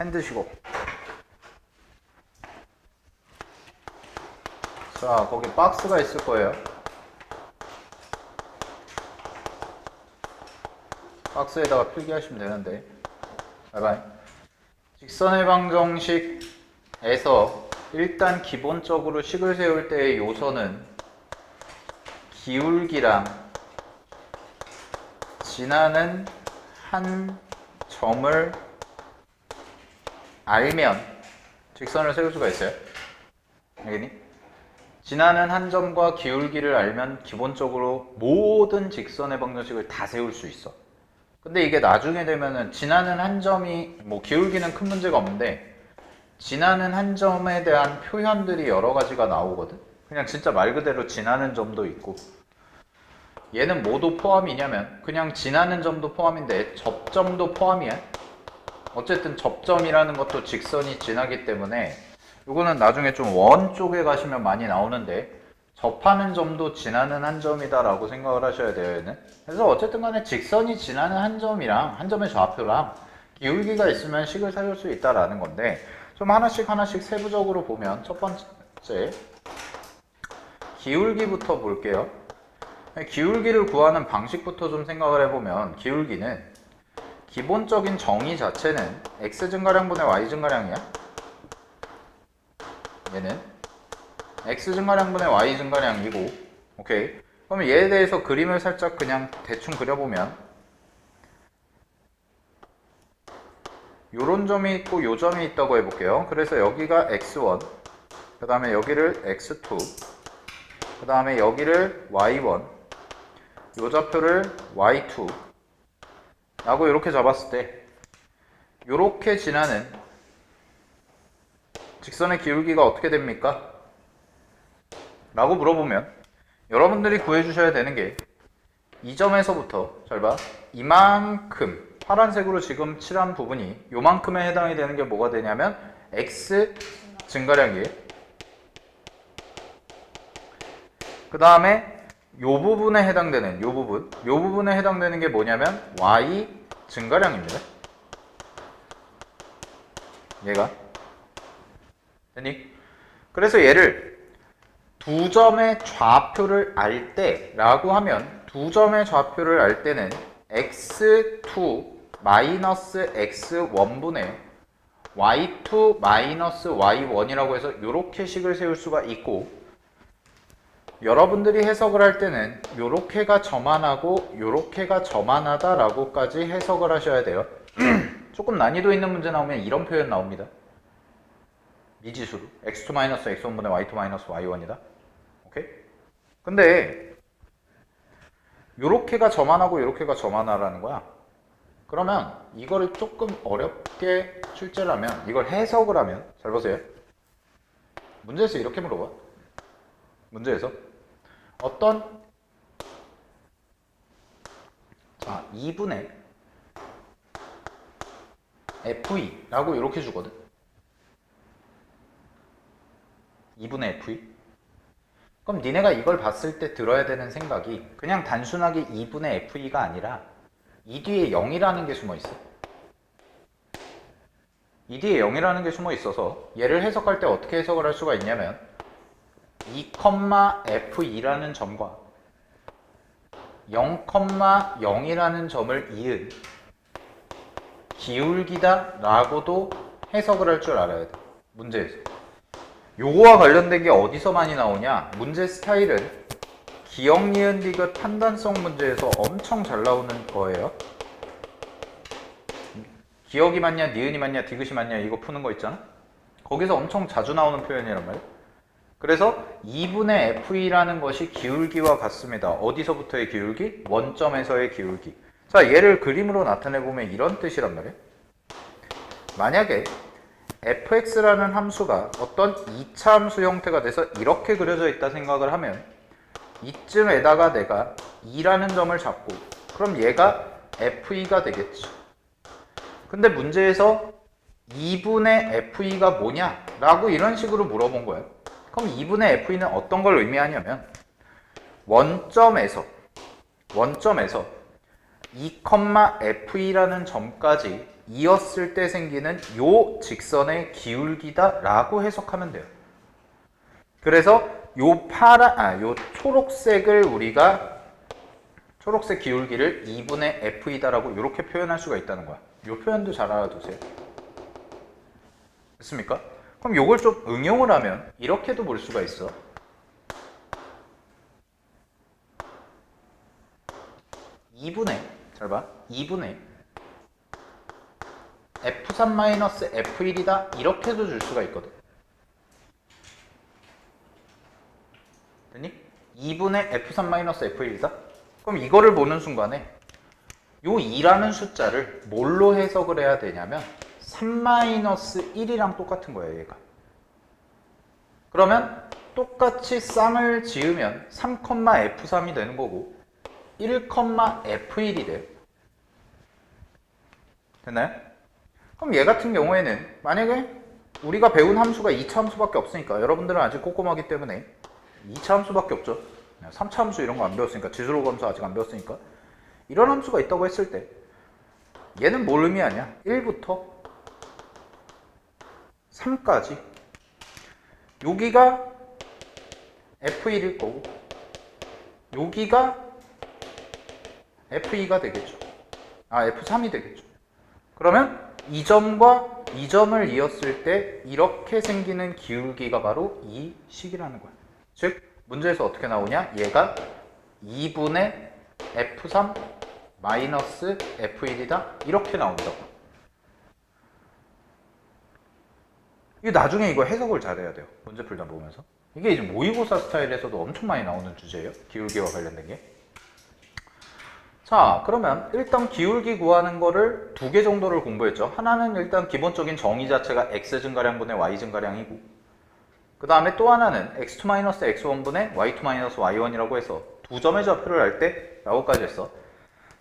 펜 드시고. 자, 거기 박스가 있을 거예요. 박스에다가 필기하시면 되는데. 바이바이. 직선의 방정식에서 일단 기본적으로 식을 세울 때의 요소는 기울기랑 지나는 한 점을 알면 직선을 세울 수가 있어요. 알겠니? 지나는 한 점과 기울기를 알면 기본적으로 모든 직선의 방정식을 다 세울 수 있어. 근데 이게 나중에 되면은 지나는 한 점이 뭐 기울기는 큰 문제가 없는데 지나는 한 점에 대한 표현들이 여러 가지가 나오거든. 그냥 진짜 말 그대로 지나는 점도 있고 얘는 뭐도 포함이냐면 그냥 지나는 점도 포함인데 접점도 포함이야. 어쨌든 접점이라는 것도 직선이 지나기 때문에 이거는 나중에 좀 원 쪽에 가시면 많이 나오는데 접하는 점도 지나는 한 점이다 라고 생각을 하셔야 돼요. 얘는. 그래서 어쨌든 간에 직선이 지나는 한 점이랑 한 점의 좌표랑 기울기가 있으면 식을 세울 수 있다라는 건데 좀 하나씩 세부적으로 보면 첫 번째 기울기부터 볼게요. 기울기를 구하는 방식부터 좀 생각을 해보면 기울기는 기본적인 정의 자체는 x 증가량분의 y 증가량이야. 얘는 x 증가량분의 y 증가량이고, 오케이. 그러면 얘에 대해서 그림을 살짝 그냥 대충 그려보면 요런 점이 있고 요 점이 있다고 해볼게요. 그래서 여기가 x1, 그 다음에 여기를 x2, 그 다음에 여기를 y1, 요 좌표를 y2 라고 이렇게 잡았을 때 요렇게 지나는 직선의 기울기가 어떻게 됩니까? 라고 물어보면 여러분들이 구해주셔야 되는 게 이 점에서부터 잘 봐. 이만큼 파란색으로 지금 칠한 부분이 요만큼에 해당이 되는 게 뭐가 되냐면 x 증가량이에요. 그 다음에 요 부분에 해당되는 요 부분에 해당되는 게 뭐냐면 y 증가량입니다. 얘가 됐니? 그래서 얘를 두 점의 좌표를 알 때라고 하면 두 점의 좌표를 알 때는 x2 마이너스 x1분의 y2 마이너스 y1이라고 해서 이렇게 식을 세울 수가 있고 여러분들이 해석을 할 때는 요렇게가 저만하고 요렇게가 저만하다 라고까지 해석을 하셔야 돼요. 조금 난이도 있는 문제 나오면 이런 표현 나옵니다. 미지수로 x2 x1분의 y2 y1이다. 오케이? 근데 요렇게가 저만하고 요렇게가 저만하라는 거야. 그러면 이거를 조금 어렵게 출제를 하면 이걸 해석을 하면 잘 보세요. 문제에서 이렇게 물어봐. 문제에서 어떤 2분의 FE라고 이렇게 주거든. 2분의 FE? 그럼 니네가 이걸 봤을 때 들어야 되는 생각이 그냥 단순하게 2분의 FE가 아니라 이 뒤에 0이라는 게 숨어 있어. 이 뒤에 0이라는 게 숨어 있어서 얘를 해석할 때 어떻게 해석을 할 수가 있냐면 2,FE라는 점과 0,0이라는 점을 이은 기울기다 라고도 해석을 할 줄 알아야 돼. 문제에서. 요거와 관련된 게 어디서 많이 나오냐? 문제 스타일은 기억, 니은, 디귿 판단성 문제에서 엄청 잘 나오는 거예요. 기억이 맞냐, 니은이 맞냐, 디귿이 맞냐 이거 푸는 거 있잖아? 거기서 엄청 자주 나오는 표현이란 말이야. 그래서 2분의 FE라는 것이 기울기와 같습니다. 어디서부터의 기울기? 원점에서의 기울기. 자, 얘를 그림으로 나타내보면 이런 뜻이란 말이야. 만약에 fx라는 함수가 어떤 2차 함수 형태가 돼서 이렇게 그려져 있다 생각을 하면 이쯤에다가 내가 2라는 점을 잡고 그럼 얘가 FE가 되겠지. 근데 문제에서 2분의 FE가 뭐냐? 라고 이런 식으로 물어본 거예요. 그럼 2분의 FE는 어떤 걸 의미하냐면 원점에서 2,FE라는 점까지 이었을 때 생기는 요 직선의 기울기다 라고 해석하면 돼요. 그래서 요 초록색을 우리가 초록색 기울기를 2분의 f이다 라고 이렇게 표현할 수가 있다는 거야. 요 표현도 잘 알아두세요. 됐습니까? 그럼 요걸 좀 응용을 하면 이렇게도 볼 수가 있어. 잘 봐. 2분의 f3-f1이다 이렇게도 줄 수가 있거든. 됐니? 2분의 f3-f1이다. 그럼 이거를 보는 순간에 요 2라는 숫자를 뭘로 해석을 해야 되냐면 3-1이랑 똑같은 거예요, 얘가. 그러면 똑같이 쌍을 지으면 3,f3이 되는 거고 1,f1이 돼요. 됐나요? 그럼 얘 같은 경우에는 만약에 우리가 배운 함수가 2차 함수밖에 없으니까 여러분들은 아직 꼼꼼하기 때문에 2차 함수밖에 없죠. 3차 함수 이런 거 안 배웠으니까 지수로 함수 아직 안 배웠으니까 이런 함수가 있다고 했을 때 얘는 뭘 의미하냐? 1부터 3까지 여기가 F1일 거고 여기가 F2가 되겠죠. F3이 되겠죠. 그러면 이 점과 이 점을 이었을 때 이렇게 생기는 기울기가 바로 이 식이라는 거야. 즉 문제에서 어떻게 나오냐? 얘가 2분의 F3 마이너스 F1이다 이렇게 나온다고. 이게 나중에 이거 해석을 잘해야 돼요. 문제 풀다 보면서. 이게 이제 모의고사 스타일에서도 엄청 많이 나오는 주제예요. 기울기와 관련된 게. 자, 그러면 일단 기울기 구하는 거를 두 개 정도를 공부했죠. 하나는 일단 기본적인 정의 자체가 x 증가량분의 y 증가량이고 그 다음에 또 하나는 x2-x1분의 y2-y1이라고 해서 두 점의 좌표를 알 때 라고까지 했어.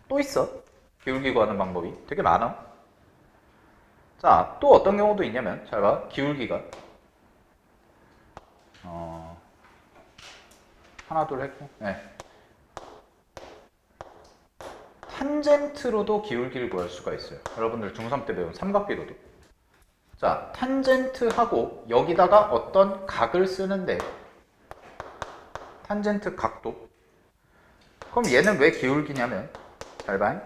또 있어. 기울기 구하는 방법이 되게 많아. 자, 또 어떤 경우도 있냐면 잘 봐. 기울기가 하나 둘 했고 탄젠트로도 기울기를 구할 수가 있어요. 여러분들 중3 때 배운 삼각비로도. 자, 탄젠트하고 여기다가 어떤 각을 쓰는데 탄젠트 각도. 그럼 얘는 왜 기울기냐면 잘 봐.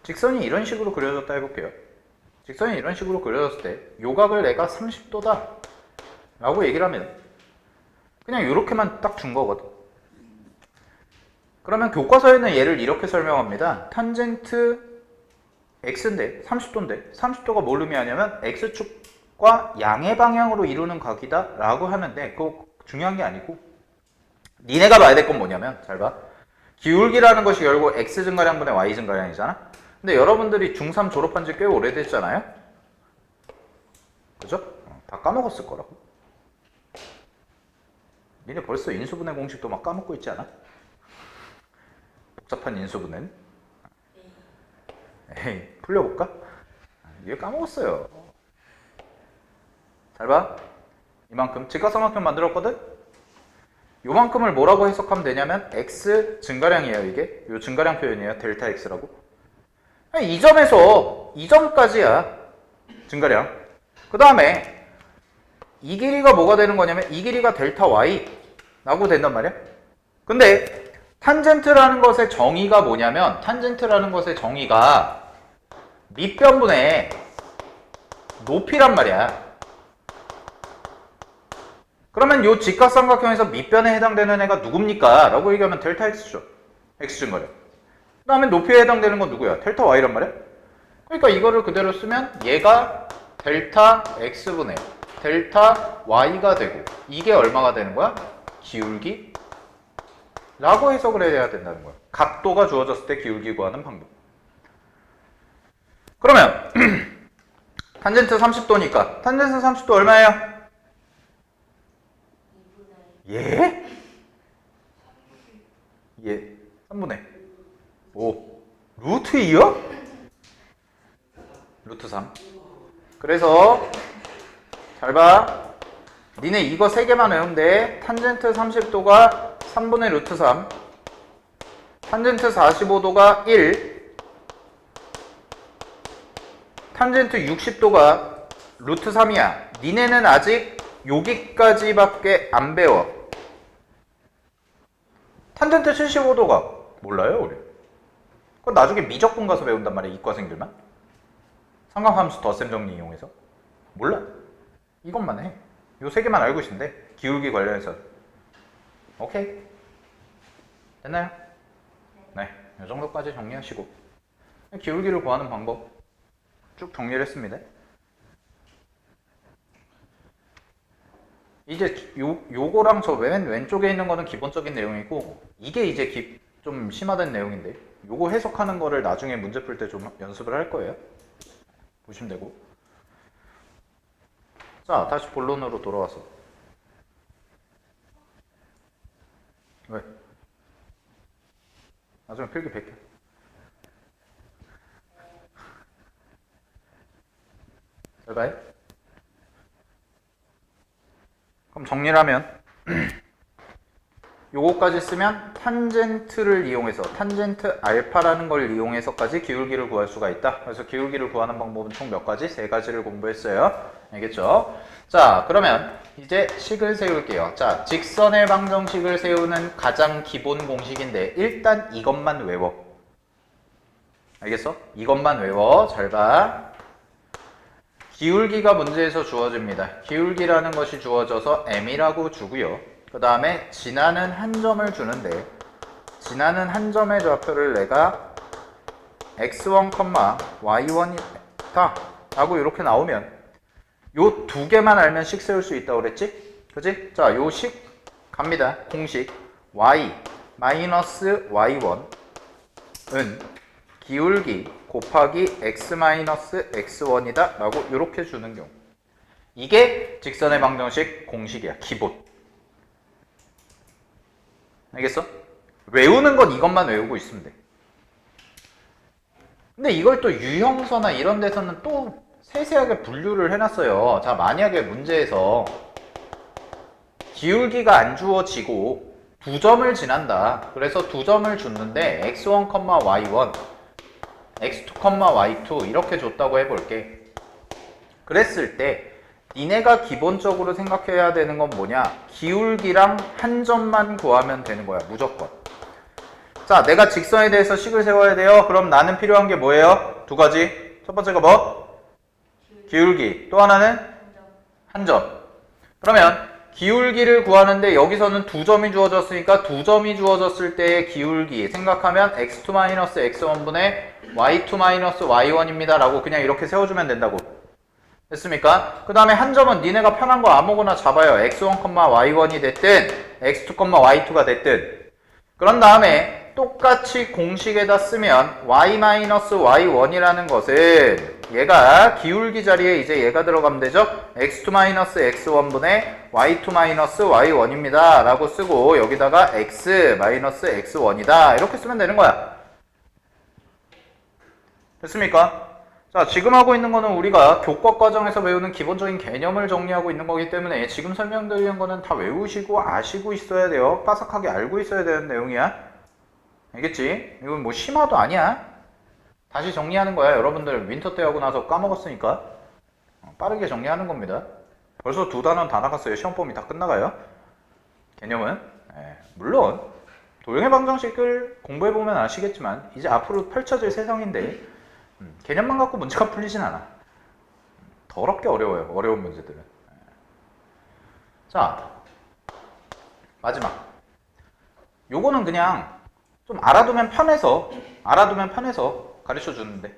직선이 이런 식으로 그려졌다 해볼게요. 직선이 이런 식으로 그려졌을 때 요 각을 내가 30도다 라고 얘기를 하면 그냥 이렇게만 딱 준 거거든. 그러면 교과서에는 얘를 이렇게 설명합니다. 탄젠트 x인데 30도인데 30도가 뭘 의미하냐면 x축과 양의 방향으로 이루는 각이다 라고 하면 돼. 그거 중요한 게 아니고 니네가 봐야 될 건 뭐냐면 잘 봐. 기울기라는 것이 결국 x 증가량분의 y 증가량이잖아. 근데 여러분들이 중3 졸업한 지 꽤 오래됐잖아요. 그죠? 다 까먹었을 거라고. 니네 벌써 인수분해 공식도 막 까먹고 있지 않아? 복잡한 인수분해는? 에이, 풀려볼까? 이게 까먹었어요. 잘 봐. 이만큼 직각삼각형 만들었거든? 요만큼을 뭐라고 해석하면 되냐면 x 증가량이에요. 이게 요 증가량 표현이에요. 델타 x라고. 이 점에서 이 점까지야 증가량. 그 다음에 이 길이가 뭐가 되는 거냐면 이 길이가 델타 y 라고 된단 말이야. 근데 탄젠트라는 것의 정의가 뭐냐면 탄젠트라는 것의 정의가 밑변분의 높이란 말이야. 그러면 요 직각삼각형에서 밑변에 해당되는 애가 누굽니까? 라고 얘기하면 델타 x죠. x 증가량. 그 다음에 높이에 해당되는 건 누구야? 델타 y란 말이야. 그러니까 이거를 그대로 쓰면 얘가 델타 x분의 델타 y가 되고 이게 얼마가 되는 거야? 기울기? 라고 해석을 해야 된다는 거야. 각도가 주어졌을 때 기울기 구하는 방법. 그러면 탄젠트 30도니까 탄젠트 30도 얼마예요? 예? 예, 3분의 5 루트 2요? 루트 3. 그래서 잘 봐. 니네 이거 3개만 외우면 돼. 탄젠트 30도가 3분의 루트 3. 탄젠트 45도가 1, 탄젠트 60도가 루트 3이야. 니네는 아직 여기까지밖에 안 배워. 탄젠트 75도가 몰라요, 우리? 그건 나중에 미적분 가서 배운단 말이야, 이과생들만. 삼각함수 덧셈 정리 이용해서. 몰라. 이것만 해. 요 세 개만 알고 있으면 돼. 기울기 관련해서. 오케이. 됐나요? 네. 이 정도까지 정리하시고. 기울기를 구하는 방법 쭉 정리를 했습니다. 이제 요거랑 저 맨 왼쪽에 있는 거는 기본적인 내용이고, 이게 이제 좀 심화된 내용인데, 요거 해석하는 거를 나중에 문제 풀 때 좀 연습을 할 거예요. 보시면 되고. 자, 다시 본론으로 돌아와서. 왜? 나중에 필기 100개. 잘 봐요? 그럼 정리를 하면 요거까지 쓰면 탄젠트를 이용해서 탄젠트 알파라는 걸 이용해서까지 기울기를 구할 수가 있다. 그래서 기울기를 구하는 방법은 총 몇 가지? 세 가지를 공부했어요. 알겠죠? 자, 그러면 이제 식을 세울게요. 자, 직선의 방정식을 세우는 가장 기본 공식인데 일단 이것만 외워. 알겠어? 이것만 외워. 잘 봐. 기울기가 문제에서 주어집니다. 기울기라는 것이 주어져서 m이라고 주고요. 그 다음에 지나는 한 점을 주는데 지나는 한 점의 좌표를 내가 x1, y1이다 라고 이렇게 나오면 요 두 개만 알면 식 세울 수 있다고 그랬지? 그치? 자, 요 식 갑니다. 공식 y 마이너스 y1은 기울기 곱하기 x 마이너스 x1이다 라고 이렇게 주는 경우, 이게 직선의 방정식 공식이야. 기본. 알겠어? 외우는 건 이것만 외우고 있으면 돼. 근데 이걸 또 유형서나 이런 데서는 또 세세하게 분류를 해놨어요. 자, 만약에 문제에서 기울기가 안 주어지고 두 점을 지난다. 그래서 두 점을 줬는데 x1, y1, x2, y2 이렇게 줬다고 해볼게. 그랬을 때 니네가 기본적으로 생각해야 되는 건 뭐냐? 기울기랑 한 점만 구하면 되는 거야. 무조건. 자, 내가 직선에 대해서 식을 세워야 돼요. 그럼 나는 필요한 게 뭐예요? 두 가지. 첫 번째가 뭐? 기울기. 또 하나는? 한 점. 그러면 기울기를 구하는데 여기서는 두 점이 주어졌으니까 두 점이 주어졌을 때의 기울기 생각하면 x2-x1분의 y2-y1입니다 라고 그냥 이렇게 세워주면 된다고. 됐습니까? 그 다음에 한 점은 니네가 편한 거 아무거나 잡아요. x1, y1이 됐든 x2, y2가 됐든. 그런 다음에 똑같이 공식에다 쓰면 y-y1이라는 것은 얘가 기울기 자리에 이제 얘가 들어가면 되죠? x2-x1분의 y2-y1입니다 라고 쓰고 여기다가 x-x1이다 이렇게 쓰면 되는 거야. 됐습니까? 자, 지금 하고 있는 거는 우리가 교과 과정에서 배우는 기본적인 개념을 정리하고 있는 거기 때문에 지금 설명드리는 거는 다 외우시고 아시고 있어야 돼요. 빠삭하게 알고 있어야 되는 내용이야. 알겠지? 이건 뭐 심화도 아니야. 다시 정리하는 거야. 여러분들 윈터 때 하고 나서 까먹었으니까 빠르게 정리하는 겁니다. 벌써 두 단원 다 나갔어요. 시험 범위 다 끝나가요. 개념은 물론 도형의 방정식을 공부해보면 아시겠지만 이제 앞으로 펼쳐질 세상인데 개념만 갖고 문제가 풀리진 않아. 더럽게 어려워요. 어려운 문제들은. 자, 마지막. 요거는 그냥 좀 알아두면 편해서 가르쳐 주는데.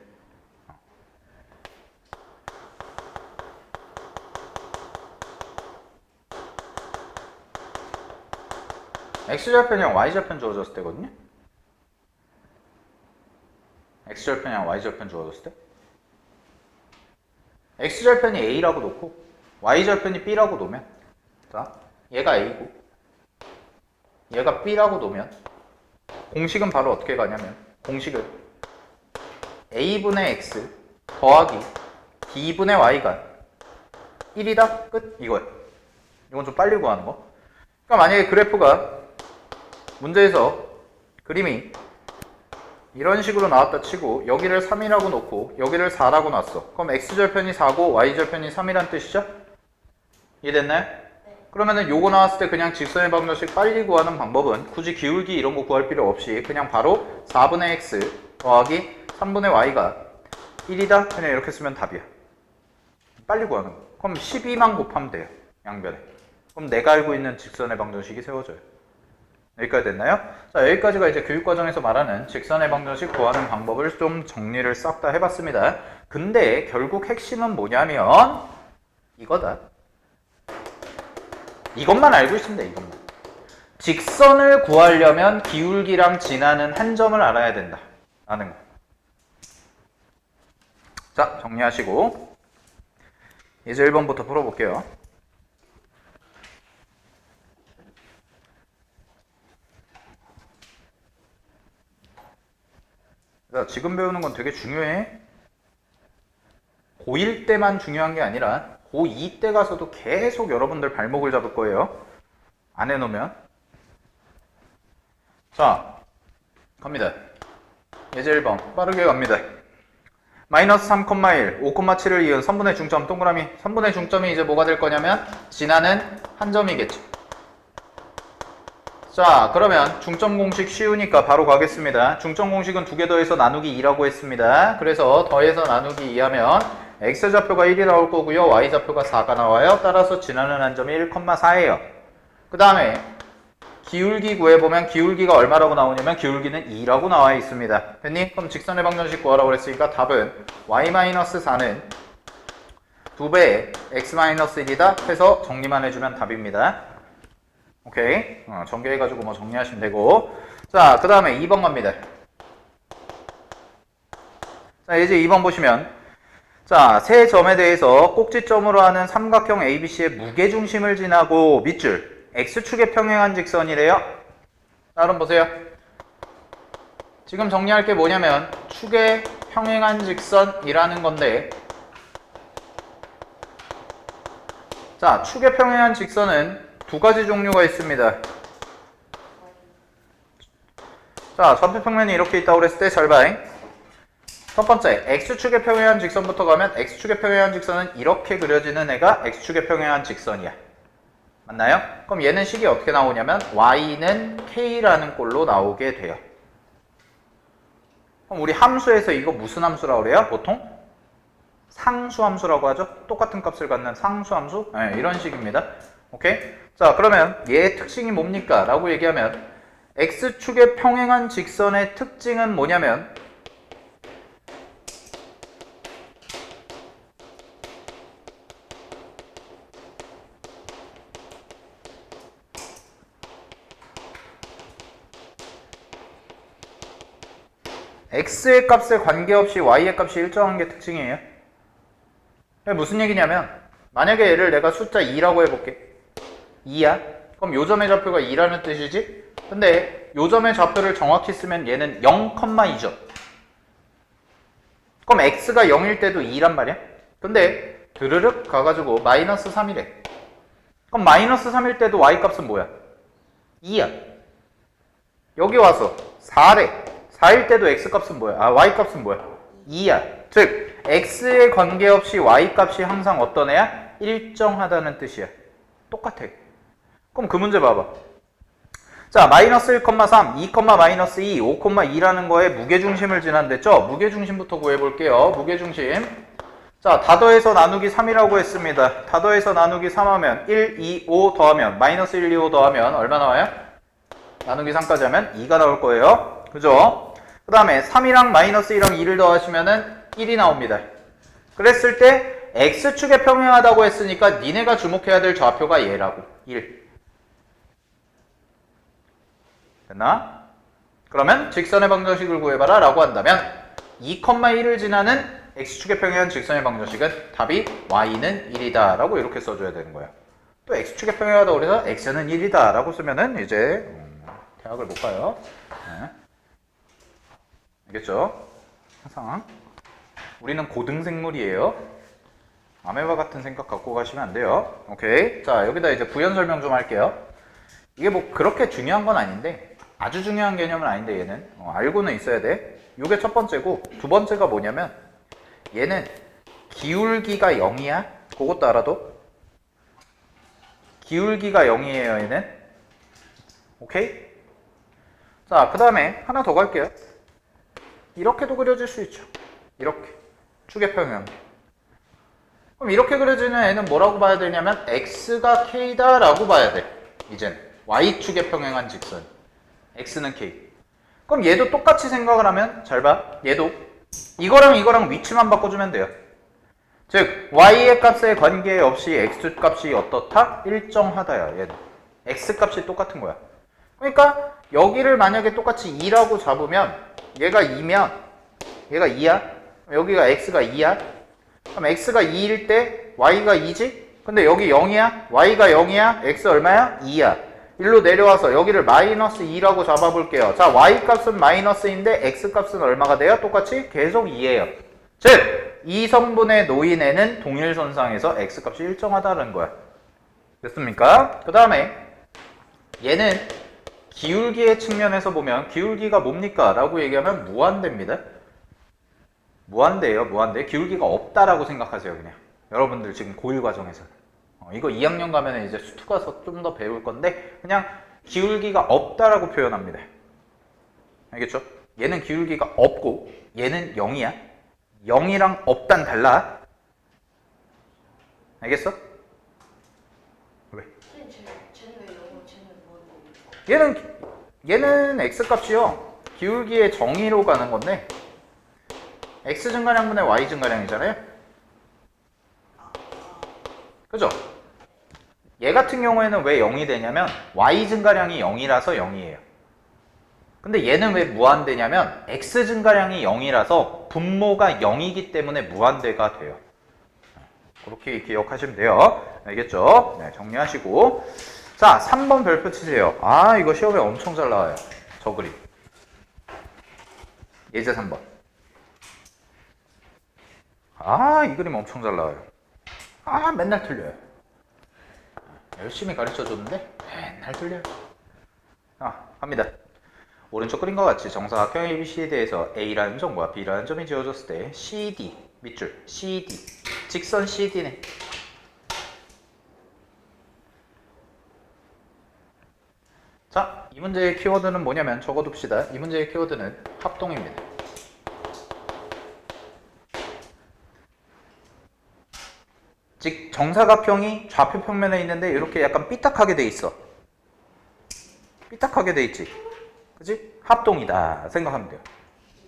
x절편이랑 y절편 주어졌을 때거든요. x절편이랑 y절편 주어졌을 때 x절편이 a라고 놓고 y절편이 b라고 놓으면, 자, 얘가 a고 얘가 b라고 놓으면 공식은 바로 어떻게 가냐면 공식을 a분의 x 더하기 b분의 y가 1이다 끝 이거야. 이건 좀 빨리 구하는 거. 그러니까 만약에 그래프가 문제에서 그림이 이런 식으로 나왔다 치고 여기를 3이라고 놓고 여기를 4라고 놨어. 그럼 x절편이 4고 y절편이 3이란 뜻이죠? 이해됐나요? 그러면은 요거 나왔을 때 그냥 직선의 방정식 빨리 구하는 방법은 굳이 기울기 이런 거 구할 필요 없이 그냥 바로 4분의 x 더하기 3분의 y가 1이다? 그냥 이렇게 쓰면 답이야. 빨리 구하는 거. 그럼 12만 곱하면 돼요. 양변에. 그럼 내가 알고 있는 직선의 방정식이 세워져요. 여기까지 됐나요? 자, 여기까지가 이제 교육과정에서 말하는 직선의 방정식 구하는 방법을 좀 정리를 싹 다 해봤습니다. 근데 결국 핵심은 뭐냐면 이거다. 이것만 알고 있으면 돼, 이것만. 직선을 구하려면 기울기랑 진하는 한 점을 알아야 된다. 라는 거. 자, 정리하시고 이제 1번부터 풀어볼게요. 자, 지금 배우는 건 되게 중요해. 고1 때만 중요한 게 아니라 고2 때 가서도 계속 여러분들 발목을 잡을 거예요. 안 해놓으면. 자, 갑니다. 예제 1번 빠르게 갑니다. 마이너스 3,1, 5,7을 이은 선분의 중점 동그라미. 선분의 중점이 이제 뭐가 될 거냐면 진하는 한 점이겠죠. 자, 그러면 중점 공식 쉬우니까 바로 가겠습니다. 중점 공식은 2개 더해서 나누기 2라고 했습니다. 그래서 더해서 나누기 2하면 x좌표가 1이 나올 거고요. y좌표가 4가 나와요. 따라서 지나는 한 점이 1,4예요. 그 다음에 기울기 구해보면 기울기가 얼마라고 나오냐면 기울기는 2라고 나와 있습니다. 됐니? 그럼 직선의 방정식 구하라고 그랬으니까 답은 y-4는 2배의 x-1이다 해서 정리만 해주면 답입니다. 오케이. 전개해가지고 뭐 정리하시면 되고. 자, 그 다음에 2번 갑니다. 자, 이제 2번 보시면 자, 세 점에 대해서 꼭지점으로 하는 삼각형 ABC의 무게중심을 지나고 밑줄 X축에 평행한 직선이래요. 자, 그럼 보세요. 지금 정리할 게 뭐냐면 축에 평행한 직선이라는 건데 자, 축에 평행한 직선은 두 가지 종류가 있습니다. 자, 좌표평면이 이렇게 있다고 그랬을 때 잘 봐. 첫 번째, X축에 평행한 직선부터 가면 X축에 평행한 직선은 이렇게 그려지는 애가 X축에 평행한 직선이야. 맞나요? 그럼 얘는 식이 어떻게 나오냐면 Y는 K라는 꼴로 나오게 돼요. 그럼 우리 함수에서 이거 무슨 함수라고 그래요? 보통? 상수함수라고 하죠? 똑같은 값을 갖는 상수함수? 네, 이런 식입니다. 오케이? 자, 그러면 얘의 특징이 뭡니까? 라고 얘기하면 X축에 평행한 직선의 특징은 뭐냐면 x의 값에 관계없이 y의 값이 일정한 게 특징이에요. 무슨 얘기냐면 만약에 얘를 내가 숫자 2라고 해볼게. 2야. 그럼 요 점의 좌표가 2라는 뜻이지? 근데 요 점의 좌표를 정확히 쓰면 얘는 0,2죠. 그럼 x가 0일 때도 2란 말이야. 근데 드르륵 가가지고 마이너스 3이래. 그럼 마이너스 3일 때도 y 값은 뭐야? 2야. 여기 와서 4래. 4일 때도 x값은 뭐야? y 값은 뭐야? 2야. 즉 x에 관계없이 y 값이 항상 어떤 애야? 일정하다는 뜻이야. 똑같아. 그럼 그 문제 봐봐. 자, 마이너스 1,3, 2, 마이너스 2, 5,2라는 거에 무게중심을 지난댔죠? 무게중심부터 구해볼게요. 무게중심. 자, 다 더해서 나누기 3이라고 했습니다. 다 더해서 나누기 3하면 1, 2, 5 더하면 마이너스 1, 2, 5 더하면 얼마 나와요? 나누기 3까지 하면 2가 나올 거예요. 그죠? 그 다음에 3이랑 마이너스 2랑 2를 더하시면은 1이 나옵니다. 그랬을 때 X축에 평행하다고 했으니까 니네가 주목해야 될 좌표가 얘라고. 1. 됐나? 그러면 직선의 방정식을 구해봐라 라고 한다면 2,1을 지나는 X축에 평행한 직선의 방정식은 답이 Y는 1이다 라고 이렇게 써줘야 되는 거야. 또 X축에 평행하다고 그래서 X는 1이다 라고 쓰면은 이제 대학을 못 가요. 네. 알겠죠? 항상 우리는 고등생물이에요. 아메바 같은 생각 갖고 가시면 안 돼요. 오케이. 자, 여기다 이제 부연 설명 좀 할게요. 이게 뭐 그렇게 중요한 건 아닌데 아주 중요한 개념은 아닌데 얘는 알고는 있어야 돼. 요게 첫 번째고 두 번째가 뭐냐면 얘는 기울기가 0이야. 그것도 알아도. 기울기가 0이에요 얘는. 오케이? 자, 그 다음에 하나 더 갈게요. 이렇게도 그려질 수 있죠. 이렇게. 축의 평형. 그럼 이렇게 그려지는 애는 뭐라고 봐야 되냐면 x가 k다 라고 봐야 돼. 이젠 y축에 평행한 직선. x는 k. 그럼 얘도 똑같이 생각을 하면 잘 봐. 얘도 이거랑 위치만 바꿔주면 돼요. 즉 y의 값에 관계없이 x값이 어떻다? 일정하다야. 얘는 x값이 똑같은 거야. 그러니까 여기를 만약에 똑같이 2라고 잡으면 얘가 2면 얘가 2야. 여기가 x가 2야. 그럼 x가 2일 때 y가 2지? 근데 여기 0이야? y가 0이야? x 얼마야? 2야. 일로 내려와서 여기를 마이너스 2라고 잡아볼게요. 자, y값은 마이너스인데 x값은 얼마가 돼요? 똑같이 계속 2예요. 즉, 이 성분에 놓인 애는 동일선상에서 x값이 일정하다는 거야. 됐습니까? 그 다음에 얘는 기울기의 측면에서 보면 기울기가 뭡니까? 라고 얘기하면 무한대입니다. 무한대예요. 무한대. 기울기가 없다라고 생각하세요. 그냥 여러분들 지금 고1 과정에서 이거 2학년 가면 이제 수투 가서 좀 더 배울 건데 그냥 기울기가 없다라고 표현합니다. 알겠죠? 얘는 기울기가 없고 얘는 0이야. 0이랑 없단 달라. 알겠어? 왜? 쟤는 왜 0이고 쟤는 뭐고? 얘는 x값이요. 기울기의 정의로 가는 건데 x 증가량분의 y 증가량이잖아요. 그죠? 얘 같은 경우에는 왜 0이 되냐면 y 증가량이 0이라서 0이에요. 근데 얘는 왜 무한대냐면 x 증가량이 0이라서 분모가 0이기 때문에 무한대가 돼요. 그렇게 기억하시면 돼요. 알겠죠? 네, 정리하시고. 자, 3번 별표 치세요. 아, 이거 시험에 엄청 잘 나와요. 저 그림. 예제 3번. 아, 이 그림 엄청 잘 나와요. 아, 맨날 틀려요. 열심히 가르쳐줬는데 맨날 틀려요. 갑니다. 오른쪽 그림과 같이 정사각형 ABCD에서 A라는 점과 B라는 점이 지어졌을 때 CD, 밑줄 CD, 직선 CD네. 자, 이 문제의 키워드는 뭐냐면 적어둡시다. 이 문제의 키워드는 합동입니다. 즉 정사각형이 좌표 평면에 있는데 이렇게 약간 삐딱하게 돼 있어. 삐딱하게 돼 있지. 그치? 합동이다 생각하면 돼요.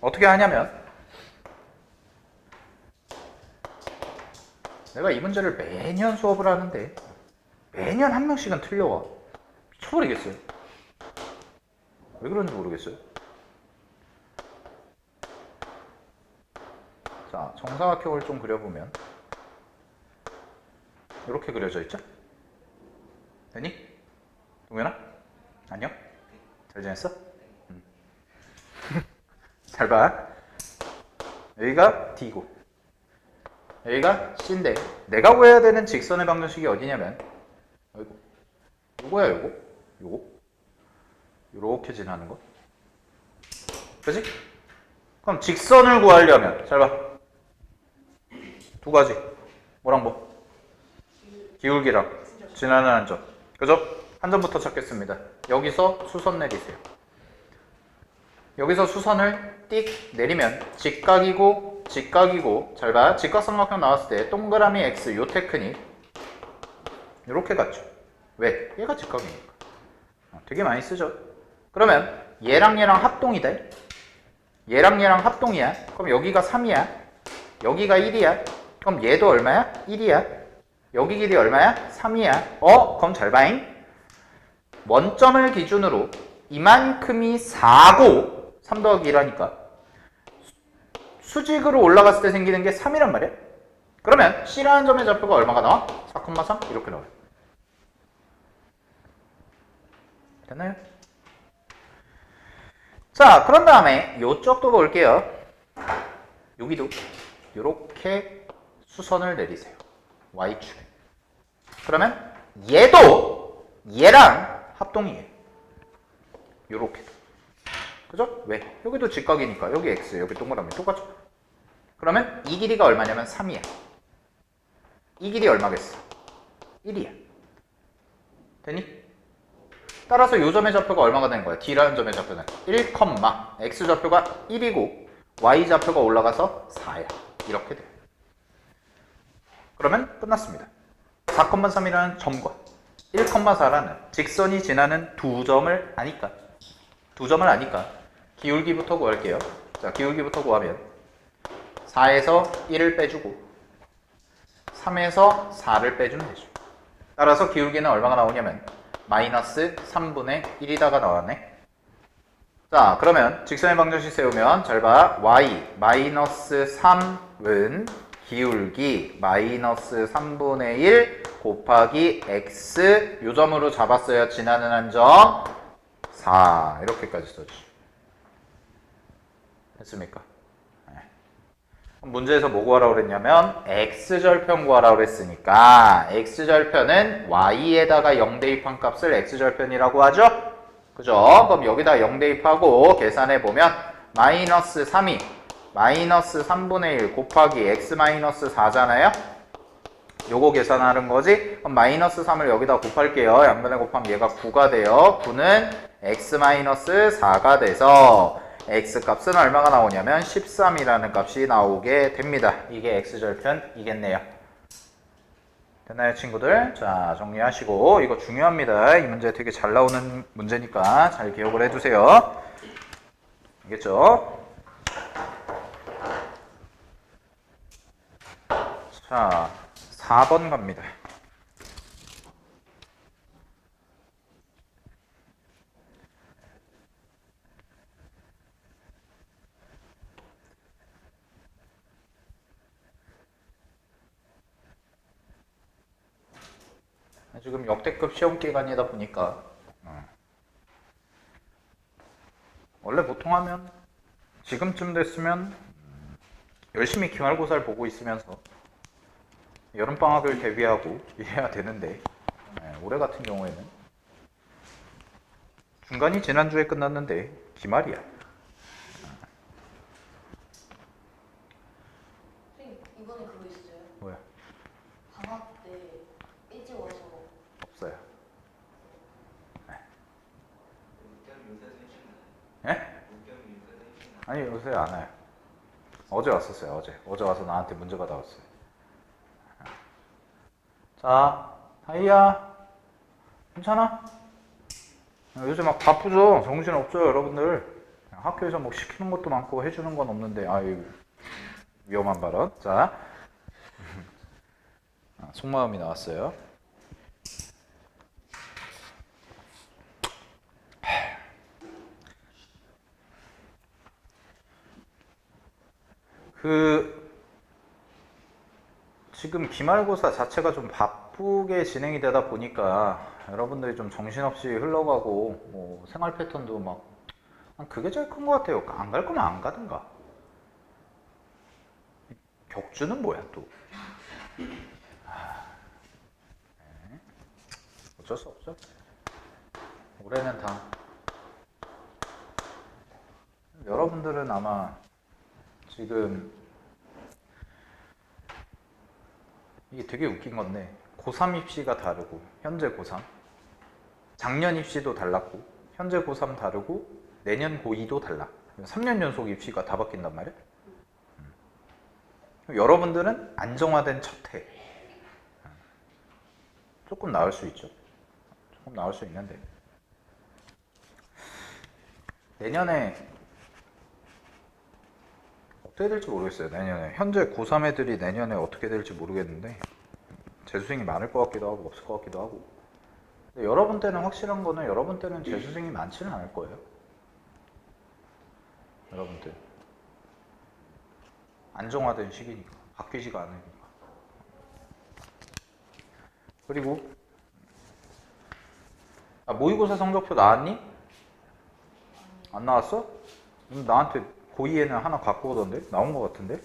어떻게 하냐면 내가 이 문제를 매년 수업을 하는데 매년 한 명씩은 틀려와. 미쳐버리겠어요. 왜 그런지 모르겠어요. 자, 정사각형을 좀 그려보면 이렇게 그려져 있죠? 되니? 동현아? 안녕? 잘 지냈어? 잘 봐. 여기가 D고 여기가 C인데 내가 구해야 되는 직선의 방정식이 어디냐면 아이고, 요거야 요거 요렇게 지나는 거. 그치? 그럼 직선을 구하려면 잘 봐. 두 가지. 뭐랑 뭐? 기울기랑 지나는 한 점. 그죠? 한 점부터 찾겠습니다. 여기서 수선 내리세요. 여기서 수선을 띡 내리면 직각이고 잘 봐. 직각삼각형 나왔을 때 동그라미 X 요 테크닉 이렇게 갔죠. 왜? 얘가 직각이니까. 되게 많이 쓰죠. 그러면 얘랑 합동이다. 얘랑 합동이야. 그럼 여기가 3이야. 여기가 1이야. 그럼 얘도 얼마야? 1이야. 여기 길이 얼마야? 3이야. 그럼 잘 봐잉. 원점을 기준으로 이만큼이 4고 3 더하기 1하니까 수직으로 올라갔을 때 생기는 게 3이란 말이야. 그러면 C라는 점의 좌표가 얼마가 나와? 4,3 이렇게 나와요. 됐나요? 자, 그런 다음에 요쪽도 볼게요. 여기도 이렇게 수선을 내리세요. Y축에. 그러면 얘도 얘랑 합동이에요. 요렇게. 그죠? 왜? 여기도 직각이니까 여기 x, 여기 동그라미 똑같죠? 그러면 이 길이가 얼마냐면 3이야. 이 길이 얼마겠어? 1이야. 되니? 따라서 이 점의 좌표가 얼마가 되는 거야? D라는 점의 좌표는 1, x 좌표가 1이고 y 좌표가 올라가서 4야. 이렇게 돼. 그러면 끝났습니다. 4,3이라는 점과 1,4라는 직선이 지나는 두 점을 아니까 기울기부터 구할게요. 자, 기울기부터 구하면 4에서 1을 빼주고 3에서 4를 빼주면 되죠. 따라서 기울기는 얼마가 나오냐면 마이너스 3분의 1이다가 나왔네. 자, 그러면 직선의 방정식 세우면 잘 봐. y 마이너스 3은 기울기 마이너스 3분의 1 곱하기 x 요 점으로 잡았어요. 지나는 한 점 4 이렇게까지 써주죠. 됐습니까? 네. 문제에서 뭐 구하라고 그랬냐면 x절편 구하라고 그랬으니까 x절편은 y에다가 0 대입한 값을 x절편이라고 하죠? 그죠? 그럼 여기다 0 대입하고 계산해보면 마이너스 3이 마이너스 3분의 1 곱하기 x 마이너스 4잖아요? 요거 계산하는 거지? 그럼 마이너스 3을 여기다 곱할게요. 양변에 곱하면 얘가 9가 돼요. 9는 x 마이너스 4가 돼서 x 값은 얼마가 나오냐면 13이라는 값이 나오게 됩니다. 이게 x절편이겠네요. 됐나요, 친구들? 자, 정리하시고 이거 중요합니다. 이 문제 되게 잘 나오는 문제니까 잘 기억을 해두세요. 알겠죠? 자, 4번 갑니다. 지금 역대급 시험 기간이다 보니까 원래 보통 하면 지금쯤 됐으면 열심히 기말고사를 보고 있으면서 여름방학을 대비하고 이래야 되는데 올해 같은 경우에는 중간이 지난주에 끝났는데 기말이야. 선생님 이번에 그거 있어요? 뭐야? 방학 때 일찍 와서 없어요. 예? 아니 요새 안 와요. 어제 왔었어요. 어제 와서 나한테 문제 받아왔어요. 자, 다이야 괜찮아? 요새 막 바쁘죠? 정신 없어요 여러분들. 학교에서 뭐 시키는 것도 많고 해주는 건 없는데 아유 위험한 발언. 자, 속마음이 나왔어요. 지금 기말고사 자체가 좀 바쁘게 진행이 되다 보니까 여러분들이 좀 정신없이 흘러가고 뭐 생활 패턴도 막 그게 제일 큰 것 같아요. 안 갈 거면 안 가든가. 격주는 뭐야 또. 어쩔 수 없죠. 올해는 다 여러분들은 아마 지금 이게 되게 웃긴 건데 고3 입시가 다르고 현재 고3 작년 입시도 달랐고 현재 고3 다르고 내년 고2도 달라. 3년 연속 입시가 다 바뀐단 말이야. 여러분들은 안정화된 첫 해. 조금 나을 수 있죠. 조금 나을 수 있는데 내년에 어떻게 될지 모르겠어요. 내년에 현재 고3 애들이 내년에 어떻게 될지 모르겠는데 재수생이 많을 것 같기도 하고 없을 것 같기도 하고. 근데 여러분 때는 확실한 거는 여러분 때는 재수생이 많지는 않을 거예요. 여러분 때 안정화된 시기니까 바뀌지가 않으니까. 그리고 모의고사 성적표 나왔니? 안 나왔어? 나한테 고2에는 하나 갖고 오던데? 나온 것 같은데?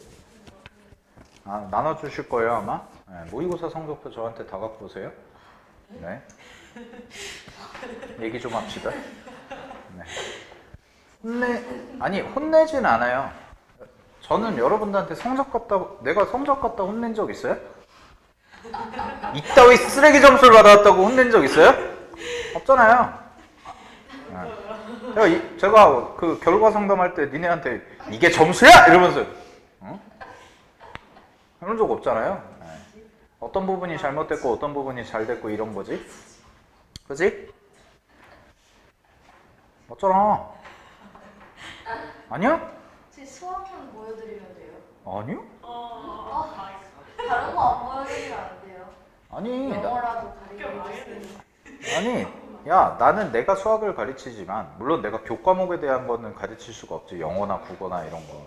나눠주실 거예요 아마? 네, 모의고사 성적표 저한테 다 갖고 오세요. 네. 얘기 좀 합시다. 네. 혼내진 않아요. 저는 여러분들한테 내가 성적 갖다 혼낸 적 있어요? 이따위 쓰레기 점수를 받아왔다고 혼낸 적 있어요? 없잖아요. 제가 그 결과 상담할 때 니네한테 이게 점수야! 이러면서 그런 적 없잖아요. 어떤 부분이 잘못됐고 어떤 부분이 잘 됐고 이런 거지. 그지? 맞잖아. 아니야? 제 수학만 보여드리면 돼요. 아니요? 다른 거 안 보여드리면 안 돼요. 아니, 영어라도 가르쳐주세요. 아니, 야, 나는 내가 수학을 가르치지만, 물론 내가 교과목에 대한 거는 가르칠 수가 없지. 영어나 국어나 이런 거.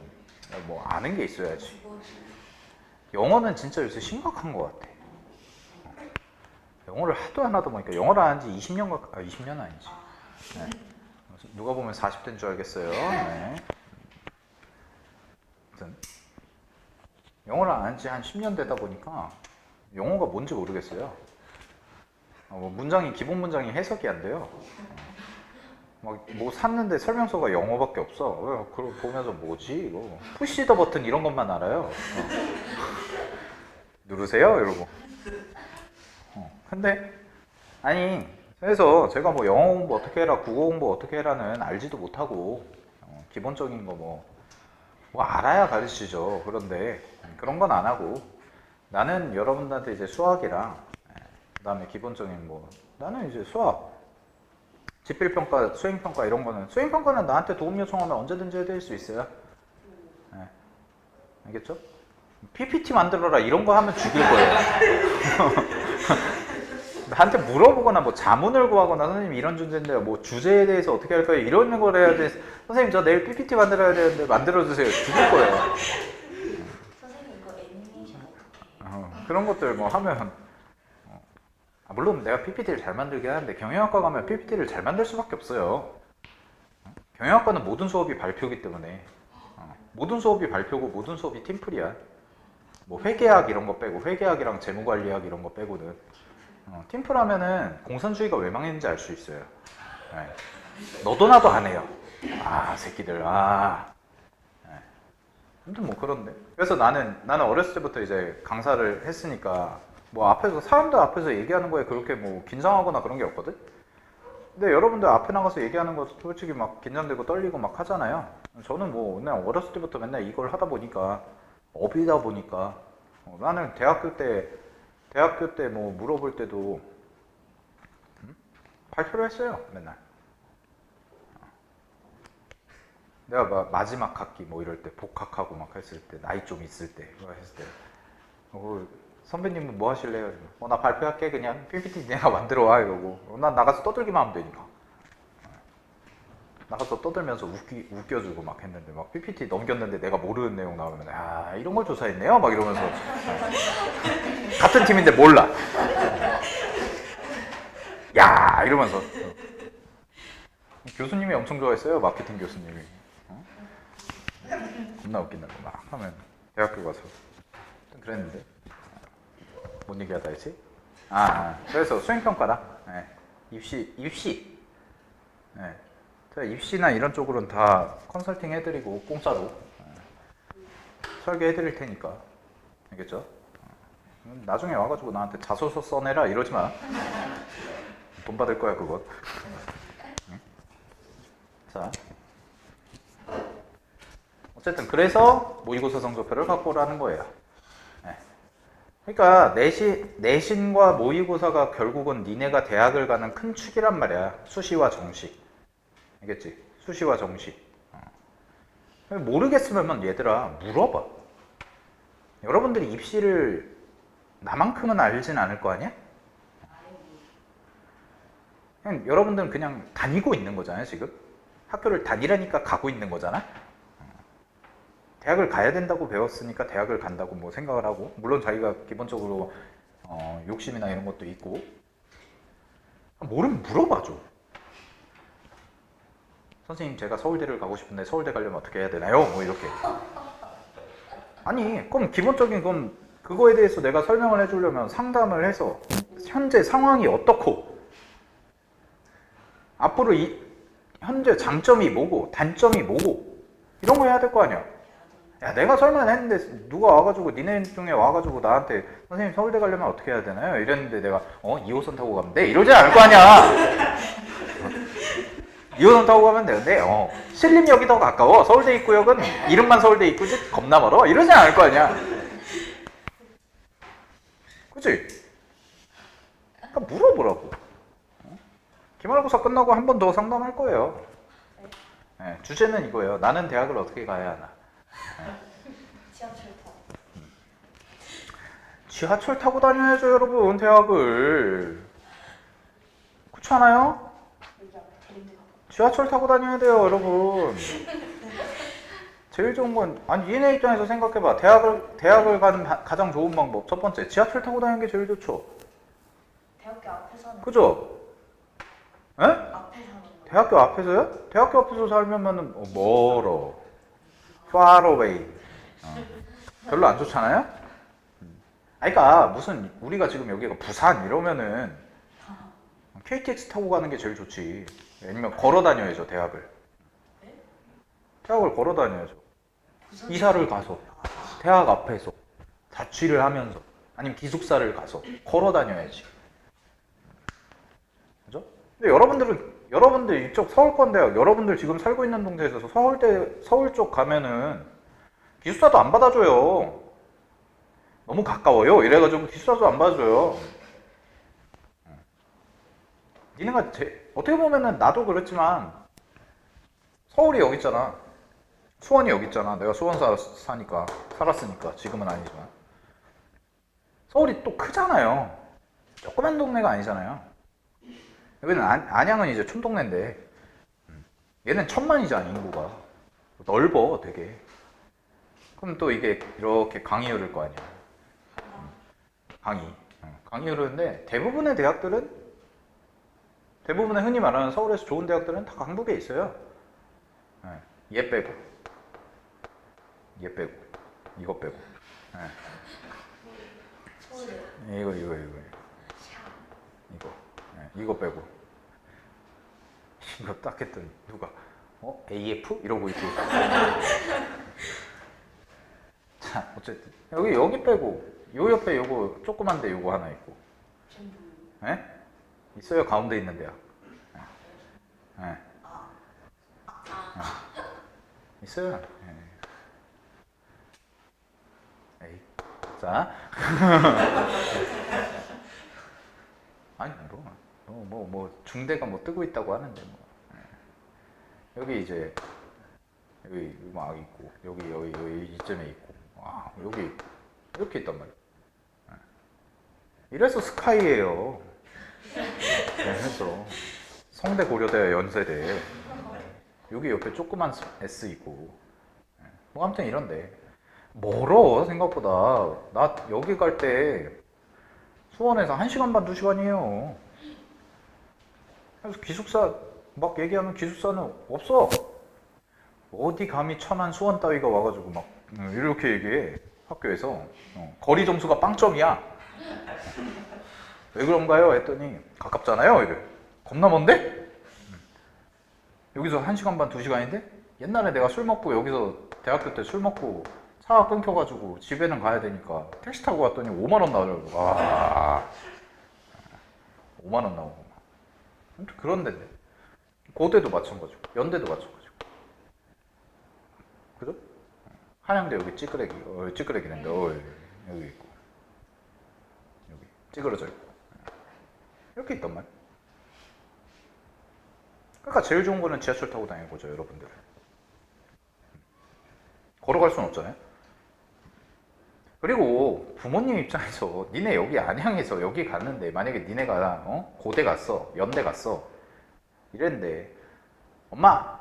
뭐, 아는 게 있어야지. 영어는 진짜 요새 심각한 것 같아. 영어를 하도 안 하다 보니까, 영어를 안 한 지 20년 20년은 아니지. 네. 누가 보면 40대인 줄 알겠어요. 네. 아무튼, 영어를 안 한 지 한 10년 되다 보니까, 영어가 뭔지 모르겠어요. 기본 문장이 해석이 안 돼요. 뭐 샀는데 설명서가 영어밖에 없어. 그걸 보면서 뭐지 이거. 푸시 더 버튼 이런 것만 알아요. 누르세요 이러고. 근데 아니 그래서 제가 뭐 영어 공부 어떻게 해라 국어 공부 어떻게 해라는 알지도 못하고 기본적인 거 뭐 알아야 가르치죠. 그런데 그런 건 안 하고 나는 여러분들한테 이제 수학이랑 그 다음에 기본적인 나는 이제 수학, 집필평가, 수행평가 이런 거는 수행평가는 나한테 도움 요청하면 언제든지 해드릴 수 있어요. 네. 알겠죠? PPT 만들어라 이런 거 하면 죽일 거예요. 나한테 물어보거나 뭐 자문을 구하거나 선생님 이런 존재인데요. 뭐 주제에 대해서 어떻게 할까요? 이런 걸 해야 돼. 선생님 저 내일 PPT 만들어야 되는데 만들어주세요. 죽일 거예요. 선생님 이거 애니메이션 어떻게 그런 것들 뭐 하면 물론 내가 PPT를 잘 만들긴 하는데 경영학과 가면 PPT를 잘 만들 수밖에 없어요. 경영학과는 모든 수업이 발표이기 때문에 모든 수업이 발표고 모든 수업이 팀플이야. 뭐 회계학 이런 거 빼고 회계학이랑 재무관리학 이런 거 빼고는 팀플 하면은 공산주의가 왜 망했는지 알 수 있어요. 네. 너도 나도 안 해요. 새끼들 네. 아무튼 뭐 그런데 그래서 나는 어렸을 때부터 이제 강사를 했으니까 뭐 앞에서 사람들 앞에서 얘기하는 거에 그렇게 뭐 긴장하거나 그런 게 없거든. 근데 여러분들 앞에 나가서 얘기하는 거 솔직히 막 긴장되고 떨리고 막 하잖아요. 저는 뭐 그냥 어렸을 때부터 맨날 이걸 하다 보니까 업이다 보니까 나는 대학교 때 뭐 물어볼 때도 발표를 했어요 맨날. 내가 막 마지막 학기 뭐 이럴 때 복학하고 막 했을 때 나이 좀 있을 때 그거 했을 때 선배님은 뭐 하실래요? 나 발표할게 그냥 PPT 내가 만들어 와 이러고 난 나가서 떠들기만 하면 되니까 나가서 떠들면서 웃겨주고 막 했는데 막 PPT 넘겼는데 내가 모르는 내용 나오면 이런 걸 조사했네요 막 이러면서 같은 팀인데 몰라 야 이러면서 교수님이 엄청 좋아했어요 마케팅 교수님이 겁나 웃긴다고 막 하면 대학교 가서 그랬는데 뭔 얘기하다 했지? 그래서 수행평가라. 네. 입시. 네. 제가 입시나 이런 쪽으로는 다 컨설팅 해드리고 공짜로 설계해드릴 테니까 알겠죠? 나중에 와가지고 나한테 자소서 써내라 이러지 마. 돈 받을 거야 그거. 자, 어쨌든 그래서 모의고사 성적표를 갖고 오라는 거예요. 그러니까 내신과 모의고사가 결국은 니네가 대학을 가는 큰 축이란 말이야. 수시와 정시. 알겠지? 수시와 정시. 모르겠으면 얘들아 물어봐. 여러분들이 입시를 나만큼은 알진 않을 거 아니야? 그냥 여러분들은 그냥 다니고 있는 거잖아요 지금. 학교를 다니라니까 가고 있는 거잖아. 대학을 가야 된다고 배웠으니까 대학을 간다고 뭐 생각을 하고 물론 자기가 기본적으로 욕심이나 이런 것도 있고 모르면 물어봐줘. 선생님 제가 서울대를 가고 싶은데 서울대 가려면 어떻게 해야 되나요? 뭐 이렇게. 아니 그럼 기본적인 건 그거에 대해서 내가 설명을 해주려면 상담을 해서 현재 상황이 어떻고 앞으로 현재 장점이 뭐고 단점이 뭐고 이런 거 해야 될 거 아니야. 야, 내가 설마 했는데 누가 와가지고 니네 중에 와가지고 나한테 선생님 서울대 가려면 어떻게 해야 되나요? 이랬는데 내가 2호선 타고 가면 돼? 이러지 않을 거 아니야. 2호선 타고 가면 되는데 신림역이 더 가까워. 서울대 입구역은 이름만 서울대 입구지 겁나 멀어. 이러지 않을 거 아니야. 그치? 그러니까 물어보라고. 기말고사 끝나고 한 번 더 상담할 거예요. 네, 주제는 이거예요. 나는 대학을 어떻게 가야 하나. 지하철 타고. 지하철 타고 다녀야죠, 여러분. 대학을. 그렇지 않아요? 여기 앞에 대림역. 지하철 타고 다녀야 돼요, 여러분. 제일 좋은 건 아니 얘네 입장에서 생각해봐. 대학을 가는 가장 좋은 방법 첫 번째 지하철 타고 다니는 게 제일 좋죠. 대학교 앞에 사는. 그죠? 에? 앞에 사는 거. 대학교 앞에서요? 대학교 앞에서 살면은 멀어. far away. 별로 안 좋잖아요? 그러니까 무슨 우리가 지금 여기가 부산 이러면은 KTX 타고 가는 게 제일 좋지. 아니면 걸어 다녀야죠, 대학을. 대학을 걸어 다녀야죠. 이사를 가서 대학 앞에서 자취를 하면서 아니면 기숙사를 가서 걸어 다녀야지. 그죠? 근데 여러분들 이쪽 서울권대학 여러분들 지금 살고 있는 동네에서 서울 쪽 가면은 기숙사도 안 받아줘요. 너무 가까워요. 이래가지고 기숙사도 안 받아줘요. 니네가 어떻게 보면은 나도 그렇지만 서울이 여기 있잖아. 수원이 여기 있잖아. 내가 수원 살았으니까 지금은 아니지만 서울이 또 크잖아요. 조그만 동네가 아니잖아요. 여기는 안양은 이제 촌동네인데 얘는 천만이잖아. 인구가 넓어 되게. 그럼 또 이게 이렇게 강이 흐를 거 아니야. 강이 흐르는데 대부분의 흔히 말하는 서울에서 좋은 대학들은 다 강북에 있어요. 얘 빼고 이거 빼고 서울대. 이거 빼고 이거 딱 했더니 누가 AF? 이러고 있고 자 어쨌든 여기 빼고 요 옆에 요거 조그만데 요거 하나 있고 전부. 있어요. 가운데 있는 대학 있어요. 에이. 자 아니 뭐 중대가 뭐 뜨고 있다고 하는데 뭐 여기 이제 여기 막 있고 여기 이쯤에 있고 여기 있고 이렇게 있단 말이야. 이래서 스카이예요. 그래서 성대 고려대 연세대 여기 옆에 조그만 S 있고 뭐 아무튼 이런데 멀어 생각보다. 나 여기 갈 때 수원에서 1시간 반 2시간이에요. 그래서 기숙사 막 얘기하면 기숙사는 없어. 어디 감히 천안 수원 따위가 와가지고 막 이렇게 얘기해. 학교에서 거리 점수가 빵점이야. 왜 그런가요? 했더니 가깝잖아요. 이래. 겁나 먼데? 여기서 1시간 반 2시간인데 옛날에 내가 술 먹고 여기서 대학교 때 술 먹고 차가 끊겨가지고 집에는 가야 되니까 택시 타고 왔더니 5만 원 나오더라고. 5만 원 나오고 아무튼 그런 데인데 고대도 마찬가지고 연대도 마찬가지고 그죠? 한양대 여기 찌끄레기인데 여기 있고 여기 찌그러져 있고 이렇게 있단 말이야. 그러니까 제일 좋은 거는 지하철 타고 다니는 거죠, 여러분들. 걸어갈 수는 없잖아요. 그리고 부모님 입장에서 니네 여기 안양에서 여기 갔는데 만약에 니네가 고대 갔어, 연대 갔어 이랬는데 엄마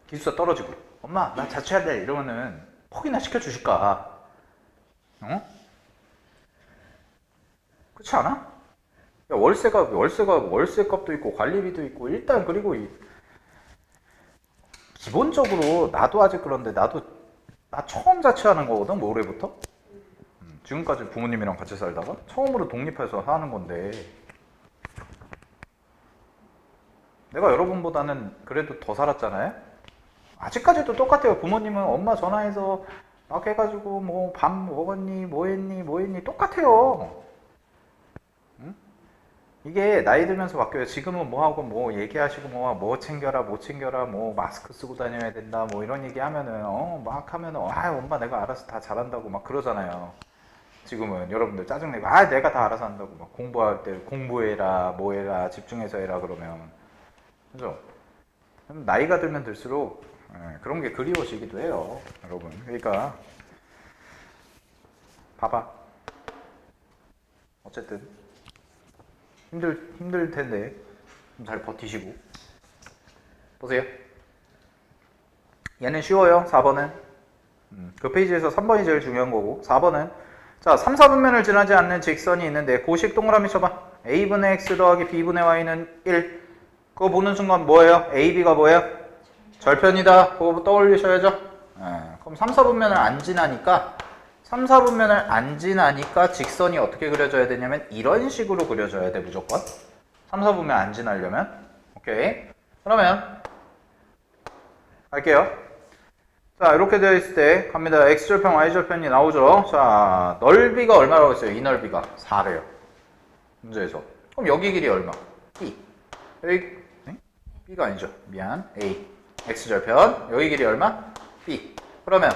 기숙사 떨어지고 엄마 나 자취해야 돼 이러면은 퍽이나 시켜주실까? 그렇지 않아? 야, 월세값도 있고 관리비도 있고 일단 그리고 기본적으로 나도 아직 그런데 나 처음 자취하는 거거든. 뭐 올해부터 지금까지 부모님이랑 같이 살다가 처음으로 독립해서 하는 건데 내가 여러분보다는 그래도 더 살았잖아요. 아직까지도 똑같아요. 부모님은 엄마 전화해서 막 해가지고 뭐 밥 먹었니 뭐 했니 똑같아요. 응? 이게 나이 들면서 바뀌어요. 지금은 뭐 하고 뭐 얘기하시고 뭐 챙겨라 뭐 챙겨라 뭐 마스크 쓰고 다녀야 된다 뭐 이런 얘기 하면은 막 하면은 엄마 내가 알아서 다 잘한다고 막 그러잖아요. 지금은 여러분들 짜증내고 내가 다 알아서 한다고 막 공부할 때 공부해라 뭐 해라 집중해서 해라 그러면 그죠? 나이가 들면 들수록 그런 게 그리워지기도 해요, 여러분. 그러니까 봐봐. 어쨌든 힘들 텐데 좀 잘 버티시고 보세요. 얘는 쉬워요. 4번은 그 페이지에서 3번이 제일 중요한 거고 4번은 자 3, 4분면을 지나지 않는 직선이 있는데 고식 동그라미 쳐봐. a분의 x 더하기 b분의 y는 1. 그거 보는 순간 뭐예요? a, b가 뭐예요? 절편이다. 그거 떠올리셔야죠. 그럼 3, 4분면을 안 지나니까 3, 4분면을 안 지나니까 직선이 어떻게 그려져야 되냐면 이런 식으로 그려져야 돼 무조건. 3, 4분면 안 지나려면. 오케이. 그러면 갈게요. 자 이렇게 되어 있을 때 갑니다. x절편, y절편이 나오죠. 자 넓이가 얼마라고 했어요? 이 넓이가 4래요. 문제에서. 그럼 여기 길이 얼마? b. 여기 b가 아니죠. 미안. a. x절편. 여기 길이 얼마? b. 그러면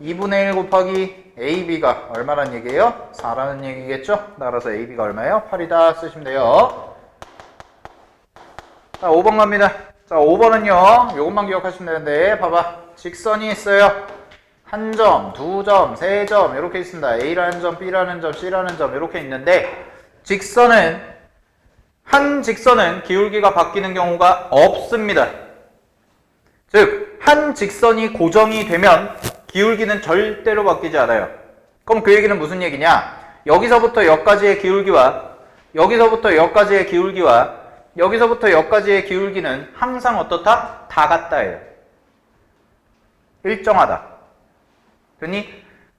2분의 1 곱하기 ab가 얼마란 얘기예요? 4라는 얘기겠죠? 따라서 ab가 얼마예요? 8이다 쓰시면 돼요. 자 5번 갑니다. 자 5번은요 요것만 기억하시면 되는데 봐봐. 직선이 있어요. 한 점, 두 점, 세 점 이렇게 있습니다. A라는 점, B라는 점, C라는 점 이렇게 있는데 한 직선은 기울기가 바뀌는 경우가 없습니다. 즉 한 직선이 고정이 되면 기울기는 절대로 바뀌지 않아요. 그럼 그 얘기는 무슨 얘기냐? 여기서부터 여기까지의 기울기와 여기서부터 여기까지의 기울기와 여기서부터 여기까지의 기울기는 항상 어떻다? 다 같다예요. 일정하다. 그니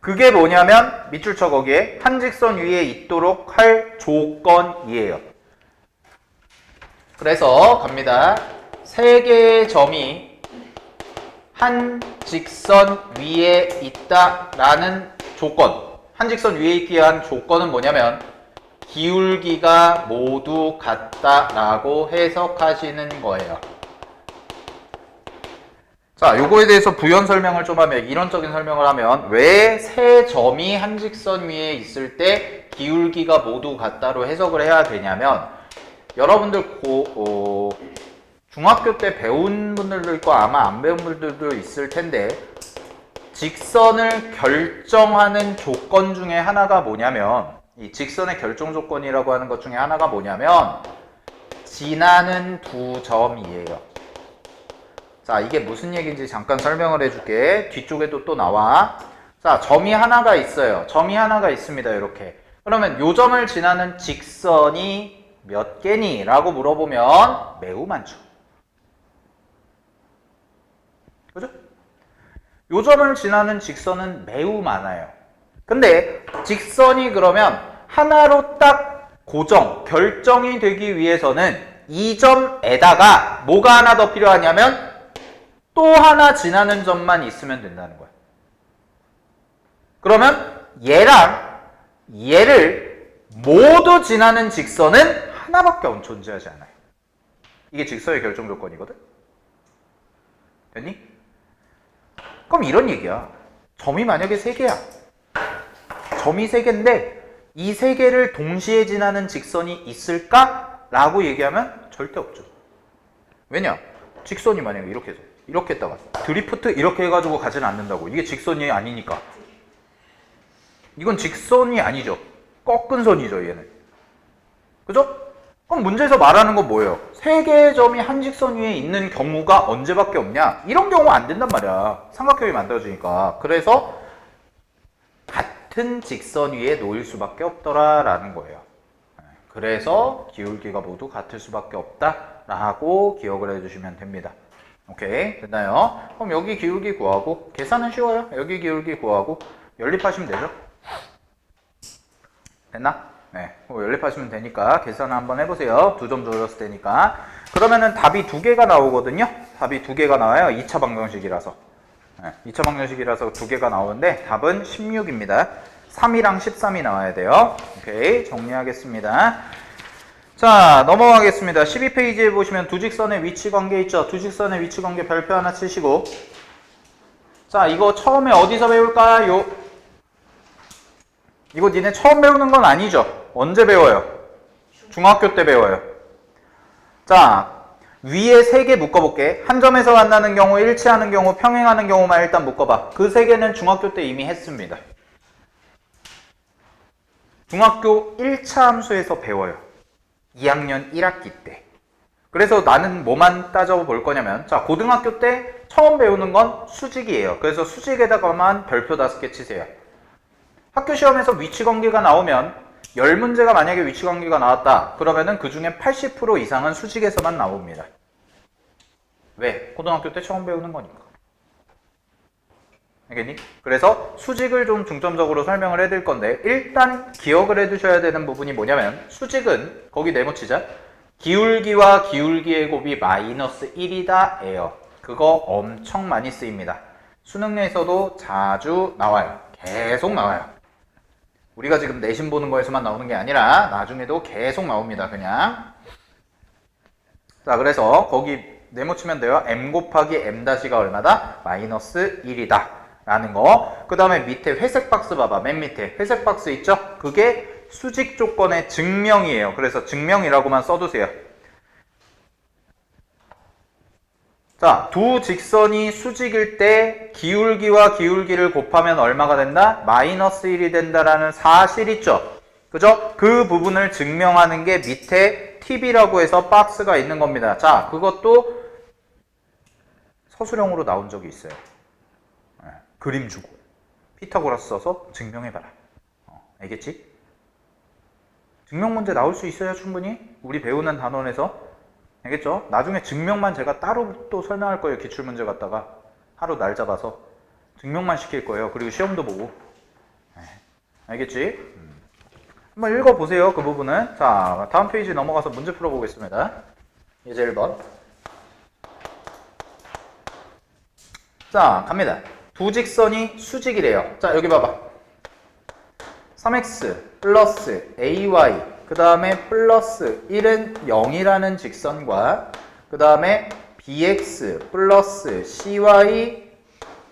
그게 뭐냐면 밑줄 쳐 거기에 한 직선 위에 있도록 할 조건이에요. 그래서 갑니다. 세 개의 점이 한 직선 위에 있다라는 조건. 한 직선 위에 있기 위한 조건은 뭐냐면 기울기가 모두 같다라고 해석하시는 거예요. 자, 요거에 대해서 부연 설명을 좀 하면, 이론적인 설명을 하면 왜 세 점이 한 직선 위에 있을 때 기울기가 모두 같다로 해석을 해야 되냐면 여러분들 중학교 때 배운 분들도 있고 아마 안 배운 분들도 있을 텐데 직선을 결정하는 조건 중에 하나가 뭐냐면 이 직선의 결정 조건이라고 하는 것 중에 하나가 뭐냐면 지나는 두 점이에요. 자, 이게 무슨 얘기인지 잠깐 설명을 해줄게. 뒤쪽에도 또 나와. 자, 점이 하나가 있어요. 점이 하나가 있습니다. 이렇게. 그러면 요 점을 지나는 직선이 몇 개니? 라고 물어보면 매우 많죠. 그죠? 요 점을 지나는 직선은 매우 많아요. 근데 직선이 그러면 하나로 딱 고정, 결정이 되기 위해서는 이 점에다가 뭐가 하나 더 필요하냐면 또 하나 지나는 점만 있으면 된다는 거야. 그러면 얘랑 얘를 모두 지나는 직선은 하나밖에 존재하지 않아요. 이게 직선의 결정 조건이거든? 됐니? 그럼 이런 얘기야. 점이 만약에 3개야. 점이 3개인데 이 3개를 동시에 지나는 직선이 있을까? 라고 얘기하면 절대 없죠. 왜냐? 직선이 만약에 이렇게 해서 이렇게 했다가 드리프트 이렇게 해가지고 가진 않는다고. 이게 직선이 아니니까. 이건 직선이 아니죠. 꺾은 선이죠, 얘는. 그죠? 그럼 문제에서 말하는 건 뭐예요? 3개의 점이 한 직선 위에 있는 경우가 언제밖에 없냐? 이런 경우 안 된단 말이야. 삼각형이 만들어지니까. 그래서 같은 직선 위에 놓일 수밖에 없더라라는 거예요. 그래서 기울기가 모두 같을 수밖에 없다라고 기억을 해주시면 됩니다. 오케이, 됐나요? 그럼 여기 기울기 구하고 계산은 쉬워요. 여기 기울기 구하고 연립하시면 되죠. 됐나? 네, 연립하시면 되니까 계산을 한번 해보세요. 2점 줄였을 테니까. 그러면은 답이 2개가 나오거든요. 답이 2개가 나와요. 2차 방정식이라서. 네, 2차 방정식이라서 2개가 나오는데 답은 16입니다. 3이랑 13이 나와야 돼요. 오케이, 정리하겠습니다. 자, 넘어가겠습니다. 12페이지에 보시면 두 직선의 위치 관계 있죠? 두 직선의 위치 관계 별표 하나 치시고. 자, 이거 처음에 어디서 배울까요? 이거 니네 처음 배우는 건 아니죠? 언제 배워요? 중학교 때 배워요. 자, 위에 3개 묶어볼게. 한 점에서 만나는 경우, 일치하는 경우, 평행하는 경우만 일단 묶어봐. 그 3개는 중학교 때 이미 했습니다. 중학교 1차 함수에서 배워요. 2학년 1학기 때. 그래서 나는 뭐만 따져볼 거냐면, 자, 고등학교 때 처음 배우는 건 수직이에요. 그래서 수직에다가만 별표 5개 치세요. 학교 시험에서 위치관계가 나오면 10문제가 만약에 위치관계가 나왔다. 그러면은 그 중에 80% 이상은 수직에서만 나옵니다. 왜? 고등학교 때 처음 배우는 거니까. 알겠니? 그래서 수직을 좀 중점적으로 설명을 해드릴 건데, 일단 기억을 해두셔야 되는 부분이 뭐냐면, 수직은 거기 네모치자, 기울기와 기울기의 곱이 마이너스 1이다 에요. 그거 엄청 많이 쓰입니다. 수능에서도 자주 나와요. 계속 나와요. 우리가 지금 내신 보는 거에서만 나오는 게 아니라 나중에도 계속 나옵니다. 그냥. 자, 그래서 거기 네모치면 돼요. m 곱하기 m-가 얼마다? 마이너스 1이다 라는 거. 그 다음에 밑에 회색 박스 봐봐. 맨 밑에 회색 박스 있죠? 그게 수직 조건의 증명이에요. 그래서 증명이라고만 써두세요. 자, 두 직선이 수직일 때 기울기와 기울기를 곱하면 얼마가 된다? 마이너스 1이 된다라는 사실 있죠? 그죠? 그 부분을 증명하는 게 밑에 팁이라고 해서 박스가 있는 겁니다. 자, 그것도 서술형으로 나온 적이 있어요. 그림 주고 피타고라스 써서 증명해봐라. 알겠지? 증명 문제 나올 수 있어요, 충분히. 우리 배우는 단원에서. 알겠죠? 나중에 증명만 제가 따로 또 설명할 거예요. 기출문제 갖다가 하루 날 잡아서 증명만 시킬 거예요. 그리고 시험도 보고. 알겠지? 한번 읽어보세요. 그 부분은. 자, 다음 페이지 넘어가서 문제 풀어보겠습니다. 예제 1번. 자, 갑니다. 두 직선이 수직이래요. 자, 여기 봐봐. 3x 플러스 ay 그 다음에 플러스 1은 0이라는 직선과 그 다음에 bx 플러스 cy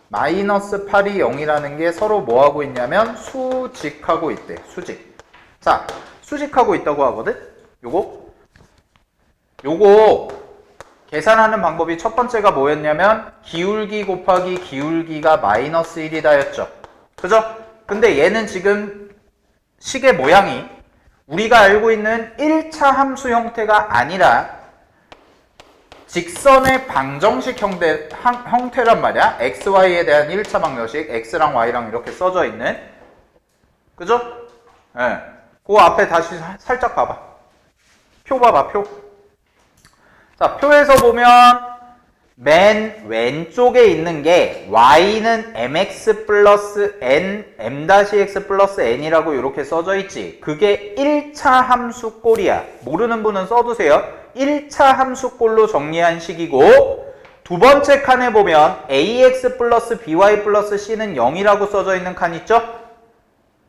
마이너스 8이 0이라는 게 서로 뭐하고 있냐면 수직하고 있대. 수직. 자, 수직하고 있다고 하거든? 요거 계산하는 방법이 첫 번째가 뭐였냐면 기울기 곱하기 기울기가 마이너스 1이다 였죠. 그죠? 근데 얘는 지금 식의 모양이 우리가 알고 있는 1차 함수 형태가 아니라 직선의 방정식 형태란 말이야. xy에 대한 1차 방정식, x랑 y랑 이렇게 써져 있는. 그죠? 예. 네. 그 앞에 다시 살짝 봐봐. 표 봐봐, 표. 자, 표에서 보면 맨 왼쪽에 있는 게 y는 mx 플러스 n, m-x 플러스 n이라고 이렇게 써져 있지. 그게 1차 함수 꼴이야. 모르는 분은 써두세요. 1차 함수 꼴로 정리한 식이고, 두 번째 칸에 보면 ax 플러스 by 플러스 c는 0이라고 써져 있는 칸 있죠?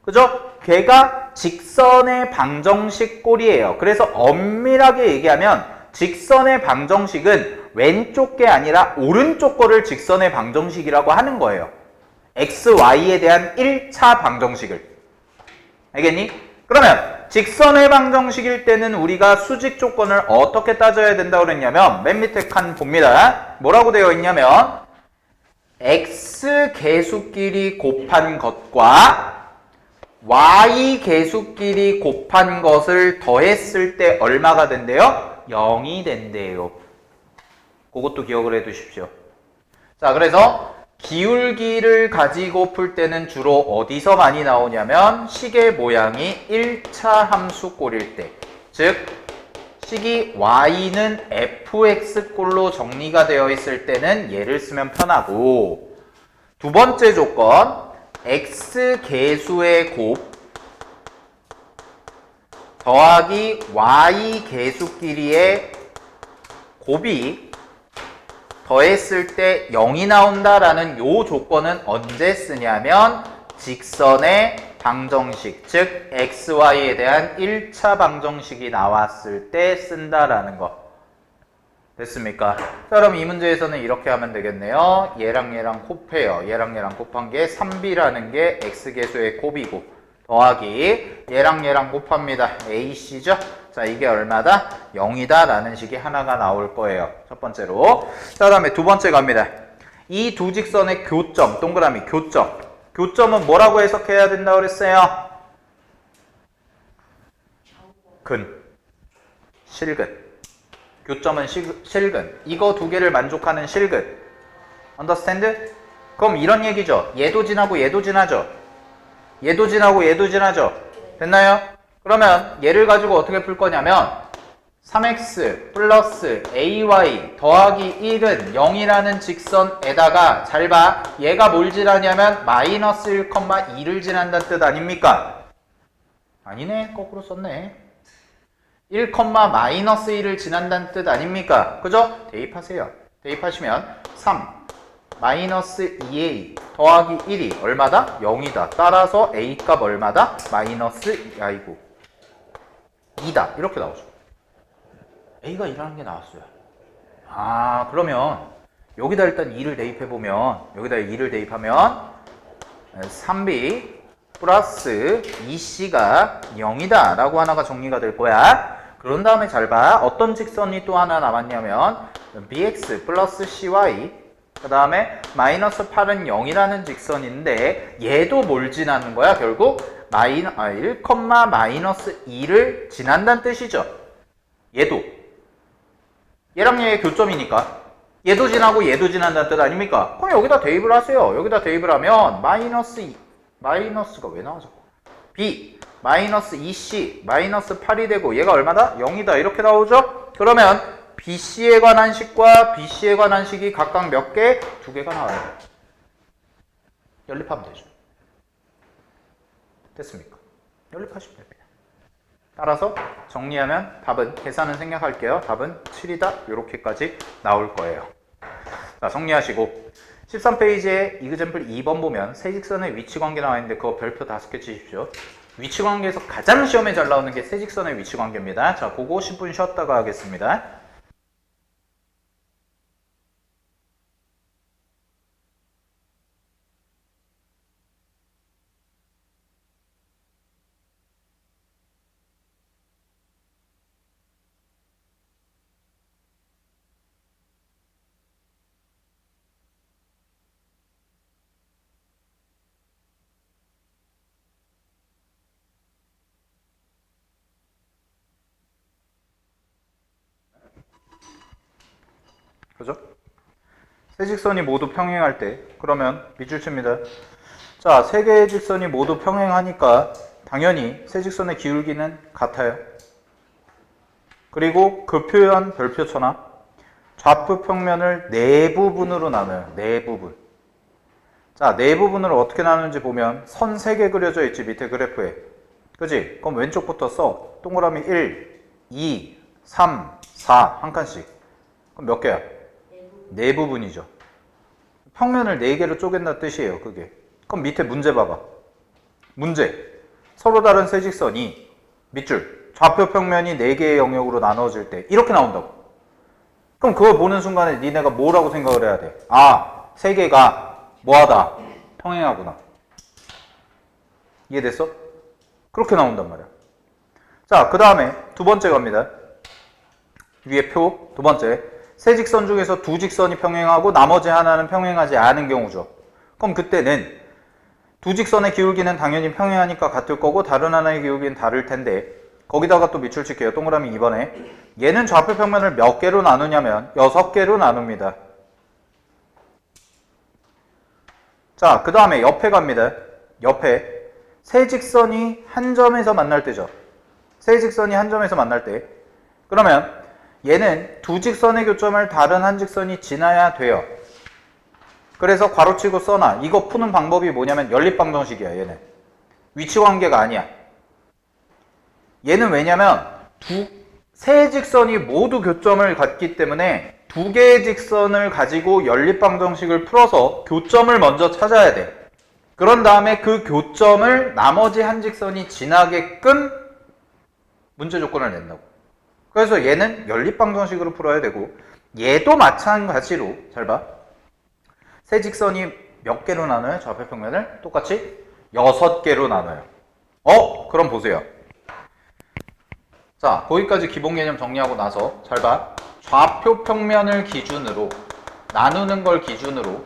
그죠? 걔가 직선의 방정식 꼴이에요. 그래서 엄밀하게 얘기하면 직선의 방정식은 왼쪽 게 아니라 오른쪽 거를 직선의 방정식이라고 하는 거예요. x, y에 대한 1차 방정식을. 알겠니? 그러면 직선의 방정식일 때는 우리가 수직 조건을 어떻게 따져야 된다고 그랬냐면 맨 밑에 칸 봅니다. 뭐라고 되어 있냐면 x 개수끼리 곱한 것과 y 개수끼리 곱한 것을 더했을 때 얼마가 된대요? 0이 된대요. 그것도 기억을 해 두십시오. 자, 그래서 기울기를 가지고 풀 때는 주로 어디서 많이 나오냐면 식의 모양이 1차 함수 꼴일 때. 즉, 식이 y는 fx 꼴로 정리가 되어 있을 때는 얘를 쓰면 편하고, 두 번째 조건 x 개수의 곱 더하기 y 계수끼리의 곱이 더했을 때 0이 나온다라는 요 조건은 언제 쓰냐면 직선의 방정식, 즉 xy에 대한 1차 방정식이 나왔을 때 쓴다라는 거. 됐습니까? 자, 그럼 이 문제에서는 이렇게 하면 되겠네요. 얘랑 얘랑 곱해요. 얘랑 얘랑 곱한 게 3b라는 게 x계수의 곱이고 더하기 얘랑 얘랑 곱합니다. ac죠? 자, 이게 얼마다? 0이다 라는 식이 하나가 나올 거예요. 첫 번째로. 자, 다음에 두 번째 갑니다. 이 두 직선의 교점, 동그라미 교점. 교점은 뭐라고 해석해야 된다고 그랬어요? 근, 실근. 교점은 실근. 이거 두 개를 만족하는 실근. Understand? 그럼 이런 얘기죠. 얘도 지나고 얘도 지나죠. 얘도 지나고 얘도 지나죠. 됐나요? 그러면 얘를 가지고 어떻게 풀 거냐면 3x 플러스 ay 더하기 1은 0이라는 직선에다가 잘 봐. 얘가 뭘 지나냐면 마이너스 1,2를 지난다는 뜻 아닙니까? 아니네. 거꾸로 썼네. 1, 마이너스 1을 지난다는 뜻 아닙니까? 그죠? 대입하세요. 대입하시면 3 마이너스 2a 더하기 1이 얼마다? 0이다. 따라서 a 값 얼마다? 마이너스 2다. 이렇게 나오죠. a가 2라는 게 나왔어요. 아, 그러면 여기다 일단 2를 대입해보면 여기다 2를 대입하면 3b 플러스 2c가 0이다 라고 하나가 정리가 될 거야. 그런 다음에 잘 봐. 어떤 직선이 또 하나 남았냐면 bx 플러스 cy 그 다음에 마이너스 8은 0이라는 직선인데 얘도 뭘 지나는 거야? 결국 1, 마이너스 2를 지난다는 뜻이죠. 얘도. 얘랑 얘의 교점이니까 얘도 지나고 얘도 지난다는 뜻 아닙니까? 그럼 여기다 대입을 하세요. 여기다 대입을 하면 마이너스가 왜 나와 자꾸? b 마이너스 2c 마이너스 8이 되고 얘가 얼마다? 0이다. 이렇게 나오죠? 그러면 BC에 관한 식과 BC에 관한 식이 각각 몇 개? 두 개가 나와요. 연립하면 되죠. 됐습니까? 연립하시면 됩니다. 따라서 정리하면 답은, 계산은 생략할게요. 답은 7이다. 이렇게까지 나올 거예요. 자, 정리하시고 13페이지에 이그젬플 2번 보면 세직선의 위치관계 나와 있는데 그거 별표 5개 치십시오. 위치관계에서 가장 시험에 잘 나오는 게 세직선의 위치관계입니다. 자, 그거 10분 쉬었다가 하겠습니다. 그죠? 세 직선이 모두 평행할 때 그러면 밑줄 칩니다. 자, 세 개의 직선이 모두 평행하니까 당연히 세 직선의 기울기는 같아요. 그리고 그 표현 별표 쳐놔. 좌표 평면을 네 부분으로 나눠요. 네 부분. 자, 네 부분으로 어떻게 나누는지 보면 선 3개 그려져 있지, 밑에 그래프에. 그지? 그럼 왼쪽부터 써. 동그라미 1, 2, 3, 4 한 칸씩. 그럼 몇 개야? 네 부분이죠. 평면을 4개로 쪼갠다는 뜻이에요, 그게. 그럼 밑에 문제 봐봐. 문제. 서로 다른 세 직선이 밑줄, 좌표 평면이 4개의 영역으로 나눠질 때 이렇게 나온다고. 그럼 그걸 보는 순간에 니네가 뭐라고 생각을 해야 돼? 아, 3개가 뭐하다? 평행하구나. 이해됐어? 그렇게 나온단 말이야. 자, 그 다음에 두 번째 갑니다. 위에 표, 두 번째. 세 직선 중에서 두 직선이 평행하고 나머지 하나는 평행하지 않은 경우죠. 그럼 그때는 두 직선의 기울기는 당연히 평행하니까 같을 거고 다른 하나의 기울기는 다를 텐데 거기다가 또 밑줄 칠게요. 동그라미 2번에 얘는 좌표 평면을 몇 개로 나누냐면 6개로 나눕니다. 자, 그 다음에 옆에 갑니다. 옆에 세 직선이 한 점에서 만날 때죠. 세 직선이 한 점에서 만날 때 그러면 얘는 두 직선의 교점을 다른 한 직선이 지나야 돼요. 그래서 괄호치고 써놔. 이거 푸는 방법이 뭐냐면 연립방정식이야. 얘는 위치관계가 아니야. 얘는 왜냐면 세 직선이 모두 교점을 갖기 때문에 두 개의 직선을 가지고 연립방정식을 풀어서 교점을 먼저 찾아야 돼. 그런 다음에 그 교점을 나머지 한 직선이 지나게끔 문제 조건을 낸다고. 그래서 얘는 연립방정식으로 풀어야 되고, 얘도 마찬가지로 잘 봐. 세 직선이 몇 개로 나눠요? 좌표평면을 똑같이 6개로 나눠요. 그럼 보세요. 자, 거기까지 기본 개념 정리하고 나서 잘 봐. 좌표평면을 기준으로 나누는 걸 기준으로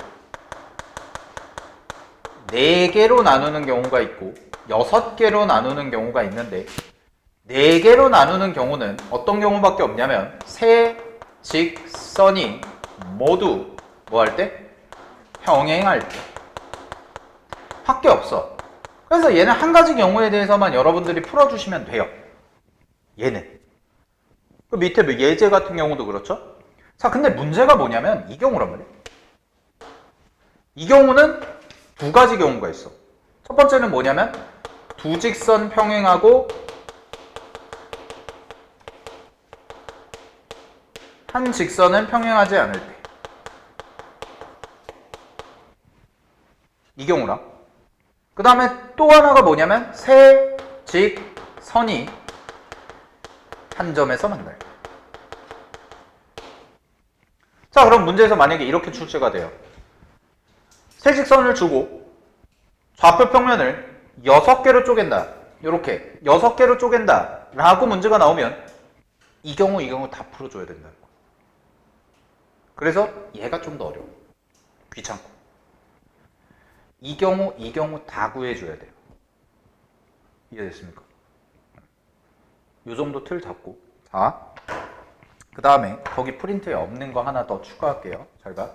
4개로 나누는 경우가 있고 6개로 나누는 경우가 있는데, 4개로 나누는 경우는 어떤 경우밖에 없냐면 세 직선이 모두 뭐 할 때? 평행할 때 밖에 없어. 그래서 얘는 한 가지 경우에 대해서만 여러분들이 풀어주시면 돼요. 얘는 그 밑에 예제 같은 경우도 그렇죠. 자, 근데 문제가 뭐냐면 이 경우란 말이에요. 이 경우는 두 가지 경우가 있어. 첫 번째는 뭐냐면 두 직선 평행하고 한 직선은 평행하지 않을 때. 이 경우랑. 그 다음에 또 하나가 뭐냐면 세 직선이 한 점에서 만나요. 자, 그럼 문제에서 만약에 이렇게 출제가 돼요. 세 직선을 주고 좌표 평면을 6개로 쪼갠다. 이렇게 6개로 쪼갠다 라고 문제가 나오면 이 경우 다 풀어줘야 된다는 거예요. 그래서 얘가 좀 더 어려워. 귀찮고. 이 경우 다 구해줘야 돼요. 이해됐습니까? 이 정도 틀 잡고. 자, 그 다음에 거기 프린트에 없는 거 하나 더 추가할게요. 잘 봐.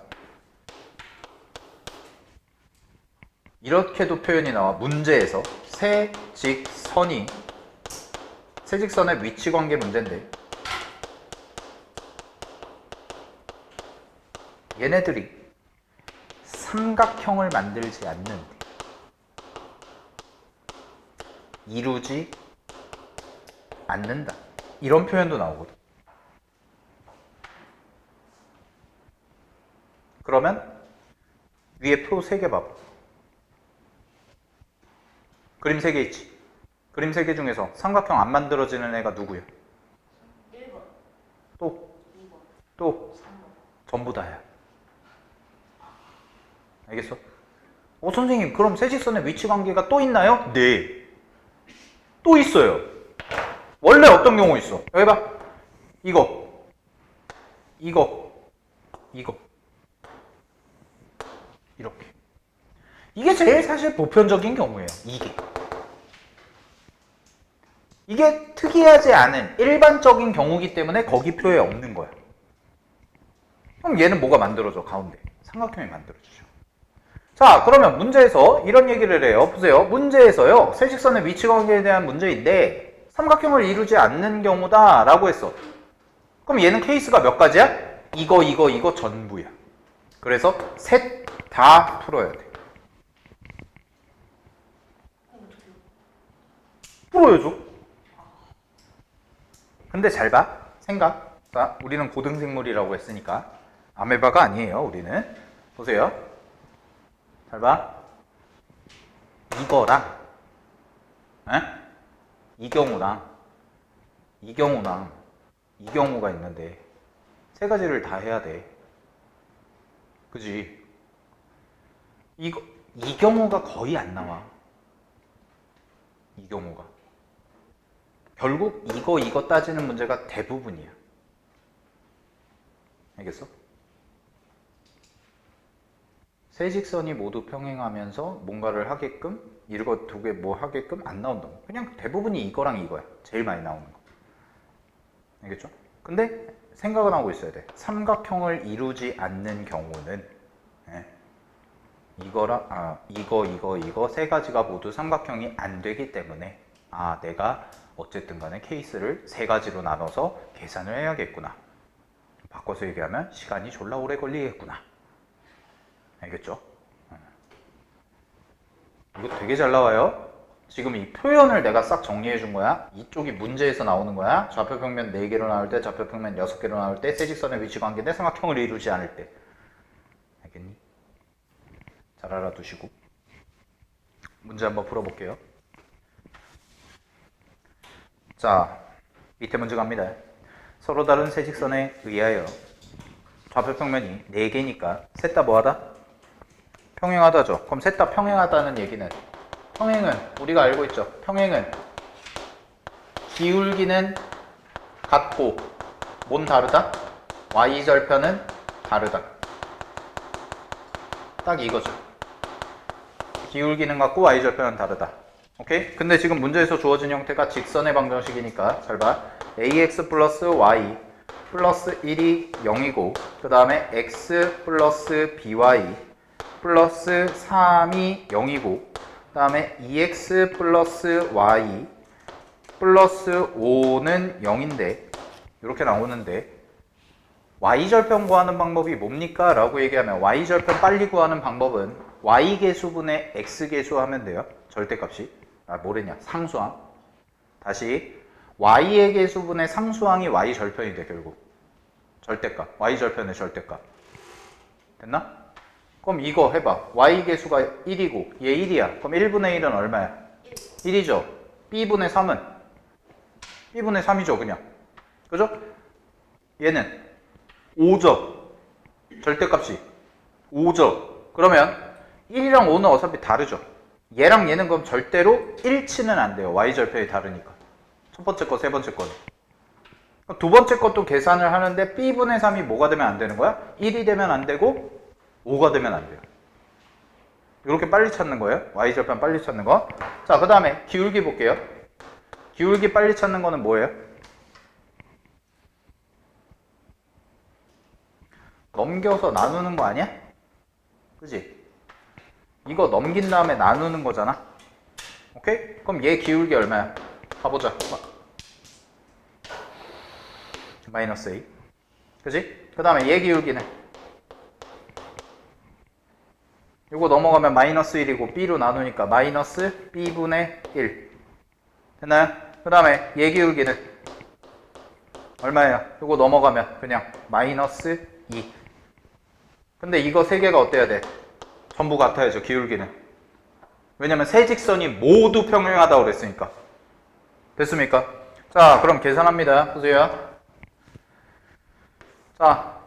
이렇게도 표현이 나와. 문제에서 세 직선의 위치 관계 문제인데, 얘네들이 삼각형을 만들지 않는데 이루지 않는다. 이런 표현도 나오거든. 그러면 위에 표 3개 봐봐. 그림 3개 있지. 그림 3개 중에서 삼각형 안 만들어지는 애가 누구야? 1번, 또 2번, 또 3번. 전부 다야. 알겠어? 선생님, 그럼 세직선의 위치 관계가 또 있나요? 네. 또 있어요. 원래 어떤 경우 있어? 여기 봐. 이거. 이렇게. 이게 제일 사실 보편적인 경우예요. 이게 특이하지 않은 일반적인 경우이기 때문에 거기 표에 없는 거야. 그럼 얘는 뭐가 만들어져? 가운데. 삼각형이 만들어지죠. 자, 그러면 문제에서 이런 얘기를 해요. 보세요. 문제에서요. 세직선의 위치 관계에 대한 문제인데 삼각형을 이루지 않는 경우다 라고 했어. 그럼 얘는 케이스가 몇 가지야? 이거 전부야. 그래서 셋 다 풀어야 돼. 풀어야죠. 근데 잘 봐. 생각. 자, 우리는 고등생물이라고 했으니까 아메바가 아니에요. 우리는. 보세요. 잘 봐. 이거랑 이 경우랑 이 경우가 있는데 세 가지를 다 해야 돼. 그지? 이 경우가 거의 안 나와. 이 경우가. 결국 이거 따지는 문제가 대부분이야. 알겠어? 세 직선이 모두 평행하면서 뭔가를 하게끔, 이거 두 개 뭐 하게끔 안 나온다고. 그냥 대부분이 이거랑 이거야. 제일 많이 나오는 거. 알겠죠? 근데 생각은 하고 있어야 돼. 삼각형을 이루지 않는 경우는 이거랑 이거 세 가지가 모두 삼각형이 안 되기 때문에 내가 어쨌든 간에 케이스를 세 가지로 나눠서 계산을 해야겠구나. 바꿔서 얘기하면 시간이 졸라 오래 걸리겠구나. 알겠죠? 이거 되게 잘 나와요. 지금 이 표현을 내가 싹 정리해 준 거야. 이쪽이 문제에서 나오는 거야. 좌표평면 4개로 나올 때, 좌표평면 6개로 나올 때, 세직선의 위치 관계인데 삼각형을 이루지 않을 때. 알겠니? 잘 알아두시고. 문제 한번 풀어볼게요. 자, 밑에 문제 갑니다. 서로 다른 세직선에 의하여 좌표평면이 4개니까 셋 다 뭐하다? 평행하다죠. 그럼 셋 다 평행하다는 얘기는 평행은 우리가 알고 있죠. 평행은 기울기는 같고 뭔 다르다? y절편은 다르다. 딱 이거죠. 기울기는 같고 y절편은 다르다. 오케이? 근데 지금 문제에서 주어진 형태가 직선의 방정식이니까 잘 봐. ax 플러스 y 플러스 1이 0이고 그 다음에 x 플러스 by 플러스 3이 0이고 그 다음에 2x 플러스 y 플러스 5는 0인데 이렇게 나오는데 y절편 구하는 방법이 뭡니까? 라고 얘기하면 y절편 빨리 구하는 방법은 y계수분의 x계수 하면 돼요. 절대값이. 뭐랬냐? 상수항. 다시 y의 계수분의 상수항이 y절편이 돼 결국. 절대값. y절편의 절대값. 됐나? 그럼 이거 해봐. y계수가 1이고 얘 1이야. 그럼 1분의 1은 얼마야? 1이죠. b분의 3은? b분의 3이죠 그냥. 그죠? 얘는 5죠. 절대값이 5죠. 그러면 1이랑 5는 어차피 다르죠. 얘랑 얘는 그럼 절대로 일치는 안 돼요. y절편이 다르니까. 첫 번째 거, 세 번째 거는. 두 번째 것도 계산을 하는데 b분의 3이 뭐가 되면 안 되는 거야? 1이 되면 안 되고 5가 되면 안 돼요. 이렇게 빨리 찾는 거예요. y절편 빨리 찾는 거. 자, 그 다음에 기울기 볼게요. 기울기 빨리 찾는 거는 뭐예요? 넘겨서 나누는 거 아니야? 그지? 이거 넘긴 다음에 나누는 거잖아. 오케이? 그럼 얘 기울기 얼마야? 가보자. 마이너스 A. 그지? 그 다음에 얘 기울기는? 이거 넘어가면 마이너스 1이고 B로 나누니까 마이너스 B분의 1. 됐나요? 그 다음에 얘 기울기는? 얼마예요? 이거 넘어가면 그냥 마이너스 2. 근데 이거 세 개가 어때야 돼? 전부 같아야죠, 기울기는. 왜냐면 세 직선이 모두 평행하다고 그랬으니까. 됐습니까? 자, 그럼 계산합니다. 보세요. 자,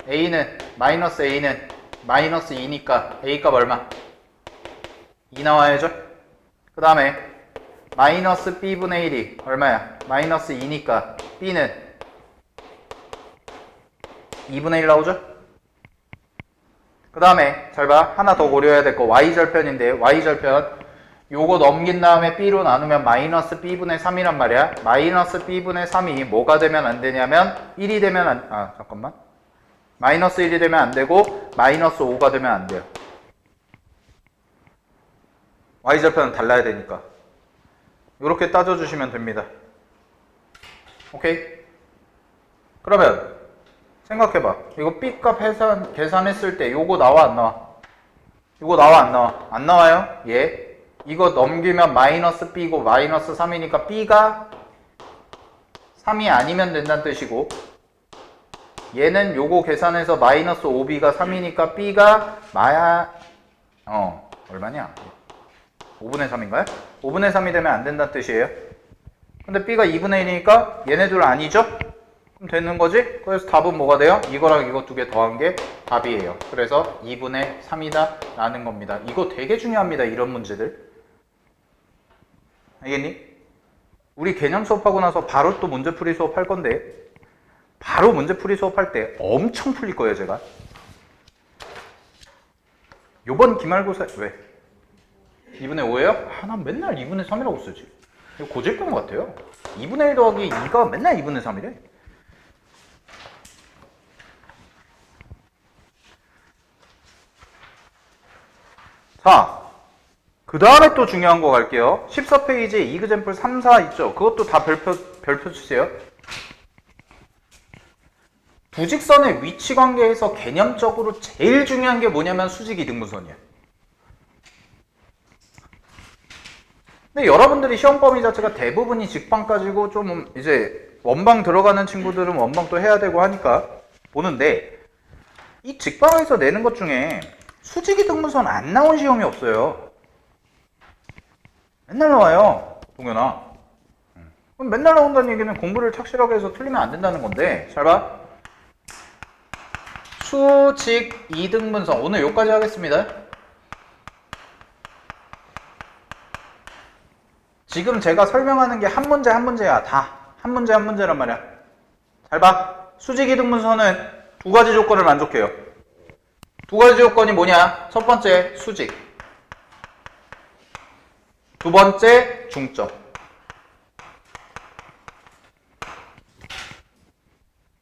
마이너스 A는 마이너스 2니까 A 값 얼마? 2 나와야죠? 그 다음에 마이너스 B분의 1이 얼마야? 마이너스 2니까 B는 2분의 1 나오죠? 그 다음에 잘 봐. 하나 더 고려해야 될 거 y절편인데 y절편 요거 넘긴 다음에 b로 나누면 마이너스 b분의 3이란 말이야. 마이너스 b분의 3이 뭐가 되면 안 되냐면 1이 되면 잠깐만. 마이너스 1이 되면 안 되고 마이너스 5가 되면 안 돼요. y절편은 달라야 되니까. 이렇게 따져주시면 됩니다. 오케이? 그러면 생각해봐. 이거 B값 계산했을 때 요거 나와 안 나와? 이거 나와 안 나와? 안 나와요? 예. 이거 넘기면 마이너스 B고 마이너스 3이니까 B가 3이 아니면 된다는 뜻이고 얘는 요거 계산해서 마이너스 5B가 3이니까 B가 얼마냐? 5분의 3인가요? 5분의 3이 되면 안 된다는 뜻이에요. 근데 B가 2분의 1이니까 얘네들 아니죠? 그럼 되는 거지? 그래서 답은 뭐가 돼요? 이거랑 이거 두 개 더한 게 답이에요. 그래서 2분의 3이다 라는 겁니다. 이거 되게 중요합니다. 이런 문제들. 알겠니? 우리 개념 수업하고 나서 바로 또 문제풀이 수업 할 건데 바로 문제풀이 수업 할 때 엄청 풀릴 거예요. 제가. 요번 기말고사 왜? 2분의 5예요? 난 맨날 2분의 3이라고 쓰지. 이거 고질병 같아요. 2분의 1 더하기 2가 맨날 2분의 3이래. 자, 그 다음에 또 중요한 거 갈게요. 14페이지에 이그젠플 3, 4 있죠? 그것도 다 별표 주세요. 두 직선의 위치 관계에서 개념적으로 제일 중요한 게 뭐냐면 수직 이등분선이야. 근데 여러분들이 시험 범위 자체가 대부분이 직방 가지고 좀 이제 원방 들어가는 친구들은 원방 또 해야 되고 하니까 보는데, 이 직방에서 내는 것 중에 수직이 등분선 안 나온 시험이 없어요. 맨날 나와요, 동현아. 그럼 맨날 나온다는 얘기는 공부를 착실하게 해서 틀리면 안 된다는 건데, 잘 봐. 수직 이등분선, 오늘 여기까지 하겠습니다. 지금 제가 설명하는 게 한 문제 한 문제야. 다 한 문제 한 문제란 말이야. 잘 봐. 수직 이등분선은 두 가지 조건을 만족해요. 두 가지 조건이 뭐냐? 첫 번째 수직, 두 번째 중점.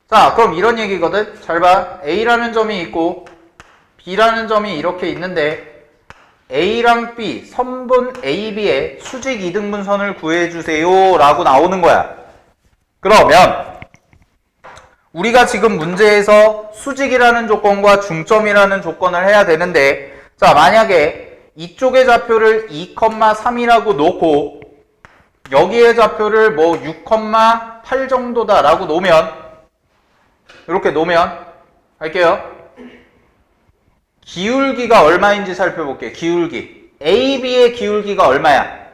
자, 그럼 이런 얘기거든. 잘 봐. A라는 점이 있고 B라는 점이 이렇게 있는데, A랑 B, 선분 AB의 수직 이등분선을 구해주세요 라고 나오는 거야. 그러면 우리가 지금 문제에서 수직이라는 조건과 중점이라는 조건을 해야 되는데, 자, 만약에 이쪽의 좌표를 2,3이라고 놓고 여기의 좌표를 뭐 6,8 정도다 라고 놓으면, 이렇게 놓으면 할게요. 기울기가 얼마인지 살펴볼게요. 기울기. AB의 기울기가 얼마야?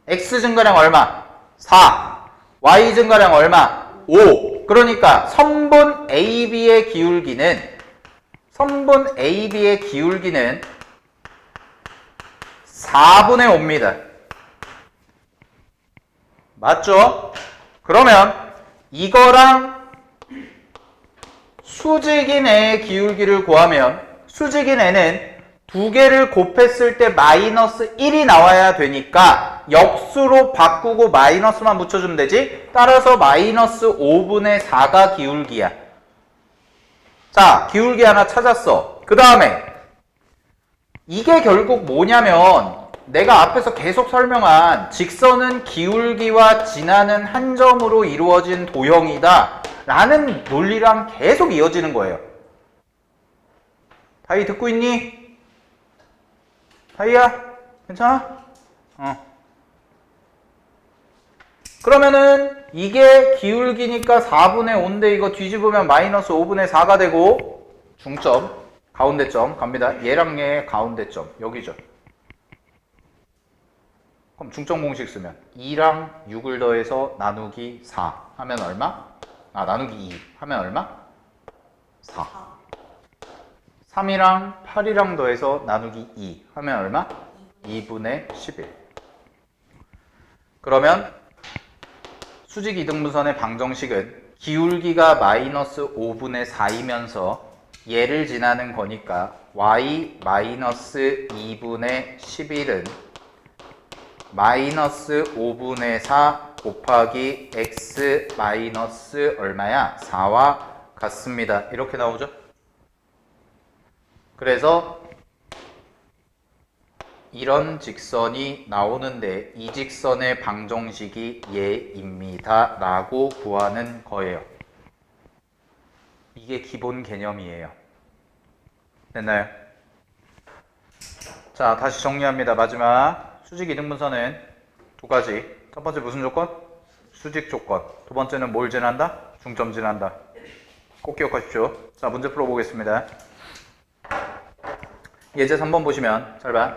X 증가량 얼마? 4. Y 증가량 얼마? 5. 그러니까 선분 AB의 기울기는 4분의 5입니다. 맞죠? 그러면 이거랑 수직인 A의 기울기를 구하면, 수직인 N은 두 개를 곱했을 때 마이너스 1이 나와야 되니까 역수로 바꾸고 마이너스만 붙여주면 되지? 따라서 마이너스 5분의 4가 기울기야. 자, 기울기 하나 찾았어. 그 다음에 이게 결국 뭐냐면, 내가 앞에서 계속 설명한 직선은 기울기와 지나는 한 점으로 이루어진 도형이다 라는 논리랑 계속 이어지는 거예요. 다이 듣고 있니? 다이야? 괜찮아? 그러면은 이게 기울기니까 4분의 5인데 이거 뒤집으면 마이너스 5분의 4가 되고, 중점, 가운데점 갑니다. 얘랑 얘의 가운데점 여기죠. 그럼 중점 공식 쓰면 2랑 6을 더해서 나누기 4 하면 얼마? 나누기 2 하면 얼마? 4. 3이랑 8이랑 더해서 나누기 2 하면 얼마? 2분의 11. 그러면 수직 이등분선의 방정식은 기울기가 마이너스 5분의 4이면서 얘를 지나는 거니까 y 마이너스 2분의 11은 마이너스 5분의 4 곱하기 x 마이너스 얼마야? 4와 같습니다. 이렇게 나오죠? 그래서 이런 직선이 나오는데 이 직선의 방정식이 얘입니다 라고 구하는 거예요. 이게 기본 개념이에요. 됐나요? 자, 다시 정리합니다. 마지막 수직 이등분선은 두 가지. 첫 번째 무슨 조건? 수직 조건. 두 번째는 뭘 지난다? 중점 지난다. 꼭 기억하십시오. 자, 문제 풀어보겠습니다. 예제 3번 보시면 잘 봐.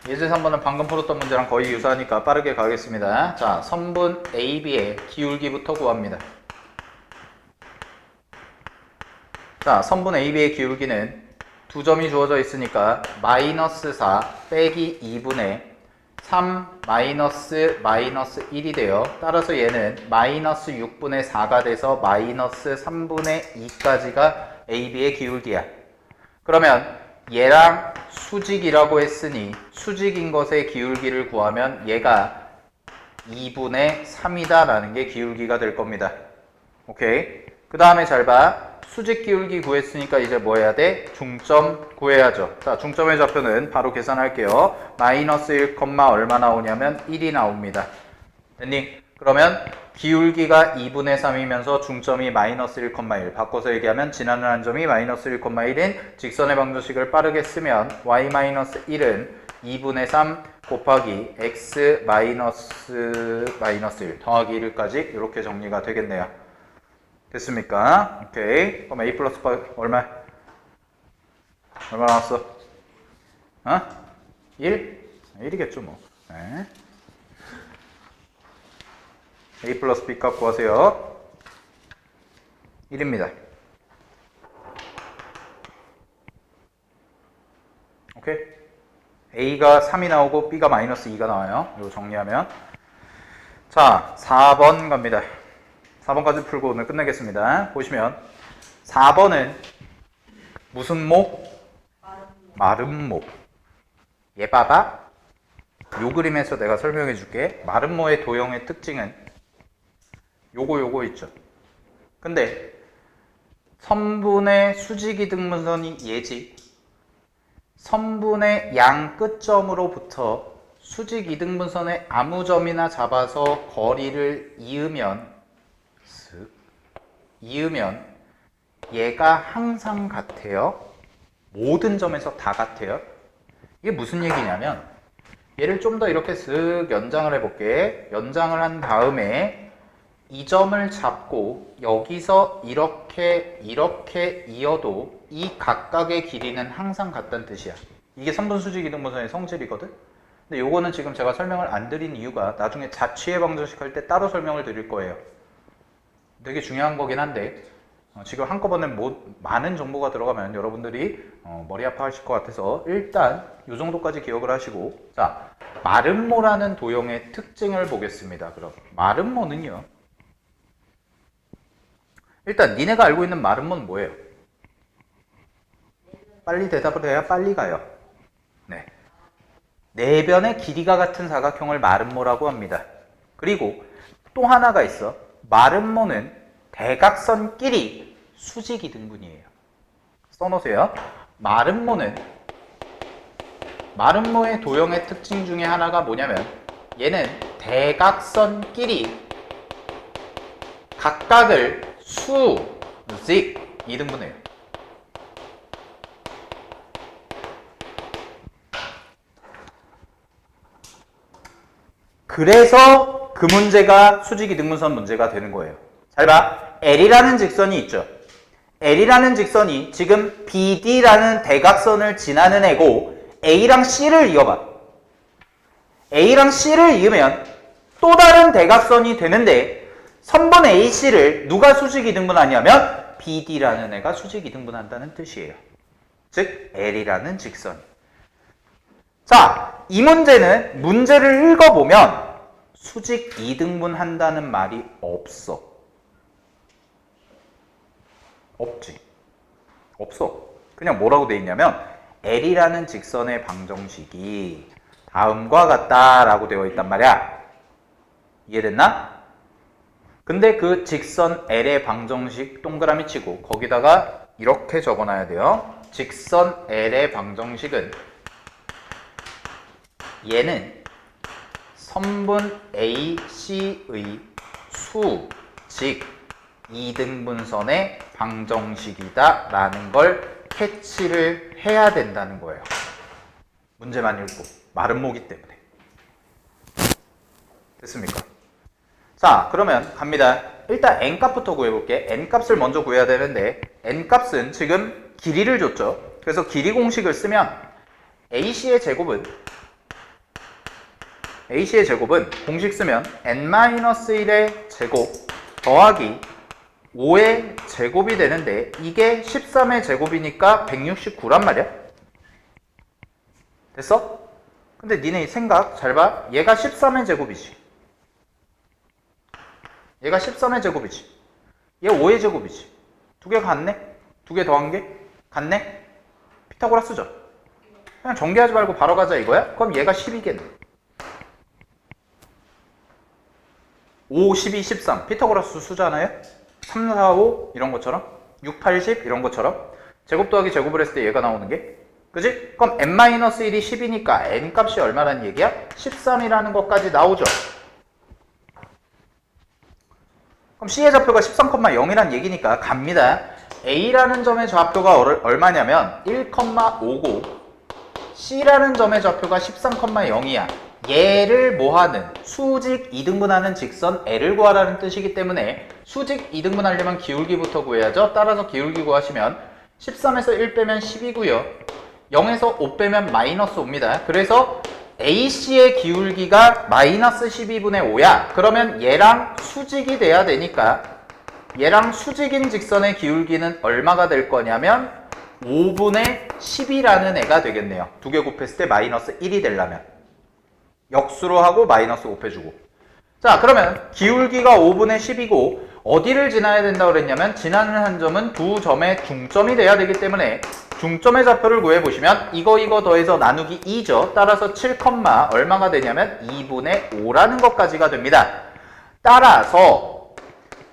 예제 3번은 방금 풀었던 문제랑 거의 유사하니까 빠르게 가겠습니다. 자, 선분 AB의 기울기부터 구합니다. 자, 선분 AB의 기울기는 두 점이 주어져 있으니까 마이너스 4 빼기 2분의 3 마이너스 1이 돼요. 따라서 얘는 마이너스 6분의 4가 돼서 마이너스 3분의 2까지가 AB의 기울기야. 그러면 얘랑 수직이라고 했으니 수직인 것의 기울기를 구하면 얘가 2분의 3이다 라는 게 기울기가 될 겁니다. 오케이. 그 다음에 잘 봐. 수직 기울기 구했으니까 이제 뭐 해야 돼? 중점 구해야죠. 자, 중점의 좌표는 바로 계산할게요. 마이너스 1, 얼마 나오냐면 1이 나옵니다. 됐니? 그러면 기울기가 2분의 3이면서 중점이 마이너스 1,1. 바꿔서 얘기하면 지나는 한 점이 마이너스 1,1인 직선의 방정식을 빠르게 쓰면 y-1은 2분의 3 곱하기 x 마이너스 1 더하기 1까지 이렇게 정리가 되겠네요. 됐습니까? 오케이. 그럼 a 플러스 8 얼마 나왔어? 어? 1? 1이겠죠 뭐. 네. a 플러스 b 값 구하세요. 1입니다. 오케이. a가 3이 나오고 b가 마이너스 2가 나와요. 이거 정리하면. 자, 4번 갑니다. 4번까지 풀고 오늘 끝내겠습니다. 보시면 4번은 무슨 모? 마름모. 얘 봐봐. 요 그림에서 내가 설명해 줄게. 마름모의 도형의 특징은 요거 있죠. 근데 선분의 수직이등분선이 얘지. 선분의 양 끝점으로부터 수직이등분선의 아무 점이나 잡아서 거리를 이으면 얘가 항상 같아요. 모든 점에서 다 같아요. 이게 무슨 얘기냐면 얘를 좀 더 이렇게 쓱 연장을 해볼게. 연장을 한 다음에 이 점을 잡고 여기서 이렇게 이어도 이 각각의 길이는 항상 같다는 뜻이야. 이게 선분수직이등분선의 성질이거든. 근데 요거는 지금 제가 설명을 안 드린 이유가 나중에 자취의 방정식 할 때 따로 설명을 드릴 거예요. 되게 중요한 거긴 한데 지금 한꺼번에 많은 정보가 들어가면 여러분들이 머리 아파하실 것 같아서 일단 이 정도까지 기억을 하시고, 자, 마름모라는 도형의 특징을 보겠습니다. 그럼 마름모는요, 일단 니네가 알고 있는 마름모는 뭐예요? 빨리 대답을 해야 빨리 가요. 네, 내변의 길이가 같은 사각형을 마름모라고 합니다. 그리고 또 하나가 있어. 마름모는 대각선끼리 수직이등분이에요. 써놓으세요. 마름모의 도형의 특징 중에 하나가 뭐냐면 얘는 대각선끼리 각각을 수직이등분해요. 그래서 그 문제가 수직이등분선 문제가 되는 거예요. 잘 봐. L이라는 직선이 있죠. L이라는 직선이 지금 BD라는 대각선을 지나는 애고 A랑 C를 이어봐. A랑 C를 이으면 또 다른 대각선이 되는데 선분 AC를 누가 수직이등분하냐면 BD라는 애가 수직이등분한다는 뜻이에요. 즉 L이라는 직선. 자, 이 문제는 문제를 읽어보면 수직이등분한다는 말이 없어. 없지. 없어. 그냥 뭐라고 돼 있냐면 L이라는 직선의 방정식이 다음과 같다라고 되어 있단 말이야. 이해됐나? 근데 그 직선 L의 방정식 동그라미 치고 거기다가 이렇게 적어놔야 돼요. 직선 L의 방정식은 얘는 선분 AC의 수직 이등분선의 방정식이다 라는 걸 캐치를 해야 된다는 거예요. 문제만 읽고 마름모기 때문에. 됐습니까? 자, 그러면 갑니다. 일단 n값부터 구해볼게. n값을 먼저 구해야 되는데 n값은 지금 길이를 줬죠. 그래서 길이 공식을 쓰면 AC의 제곱은 공식 쓰면 n-1의 제곱 더하기 5의 제곱이 되는데 이게 13의 제곱이니까 169란 말이야. 됐어? 근데 니네 생각 잘 봐. 얘가 13의 제곱이지. 얘가 13의 제곱이지. 얘 5의 제곱이지. 두 개 같네? 두 개 더한 게 같네? 피타고라스죠. 그냥 전개하지 말고 바로 가자 이거야? 그럼 얘가 10이겠네. 5, 12, 13. 피타고라스 수잖아요? 3, 4, 5 이런 것처럼 6, 8, 10 이런 것처럼 제곱 더하기 제곱을 했을 때 얘가 나오는 게 그지? 그럼 n-1이 10이니까 n값이 얼마라는 얘기야? 13이라는 것까지 나오죠. 그럼 C의 좌표가 13,0이라는 얘기니까 갑니다. A라는 점의 좌표가 얼마냐면 1,59 C라는 점의 좌표가 13,0이야. 얘를 뭐하는 수직 2등분하는 직선 L을 구하라는 뜻이기 때문에 수직 2등분하려면 기울기부터 구해야죠. 따라서 기울기 구하시면 13에서 1 빼면 10이고요. 0에서 5 빼면 마이너스 5입니다. 그래서 AC의 기울기가 마이너스 12분의 5야. 그러면 얘랑 수직이 돼야 되니까 얘랑 수직인 직선의 기울기는 얼마가 될 거냐면 5분의 10이라는 애가 되겠네요. 두 개 곱했을 때 마이너스 1이 되려면 역수로 하고 마이너스 곱해주고. 자, 그러면 기울기가 5분의 10이고 어디를 지나야 된다고 그랬냐면 지나는 한 점은 두 점의 중점이 돼야 되기 때문에 중점의 좌표를 구해보시면 이거 더해서 나누기 2죠. 따라서 7, 얼마가 되냐면 2분의 5라는 것까지가 됩니다. 따라서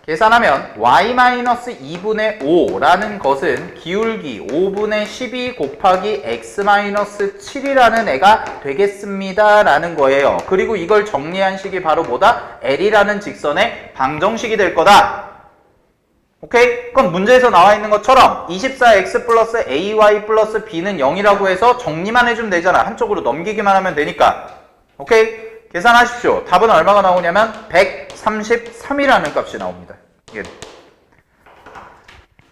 계산하면 y-2분의 5라는 것은 기울기 5분의 12 곱하기 x-7이라는 애가 되겠습니다 라는 거예요. 그리고 이걸 정리한 식이 바로 뭐다? L이라는 직선의 방정식이 될 거다. 오케이? 그럼 문제에서 나와 있는 것처럼 24x 플러스 ay 플러스 b는 0이라고 해서 정리만 해주면 되잖아. 한쪽으로 넘기기만 하면 되니까. 오케이? 계산하십시오. 답은 얼마가 나오냐면 133이라는 값이 나옵니다. 예.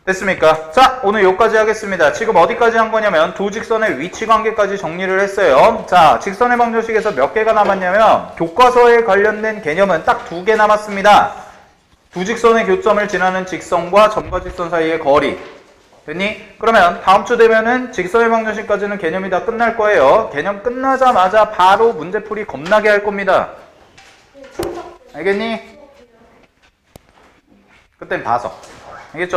됐습니까? 자, 오늘 여기까지 하겠습니다. 지금 어디까지 한 거냐면 두 직선의 위치 관계까지 정리를 했어요. 자, 직선의 방정식에서 몇 개가 남았냐면 교과서에 관련된 개념은 딱 2개 남았습니다. 두 직선의 교점을 지나는 직선과 점과 직선 사이의 거리. 됐니? 그러면 다음 주 되면은 직선의 방정식까지는 개념이 다 끝날 거예요. 개념 끝나자마자 바로 문제풀이 겁나게 할 겁니다. 알겠니? 그땐 봐서. 알겠죠?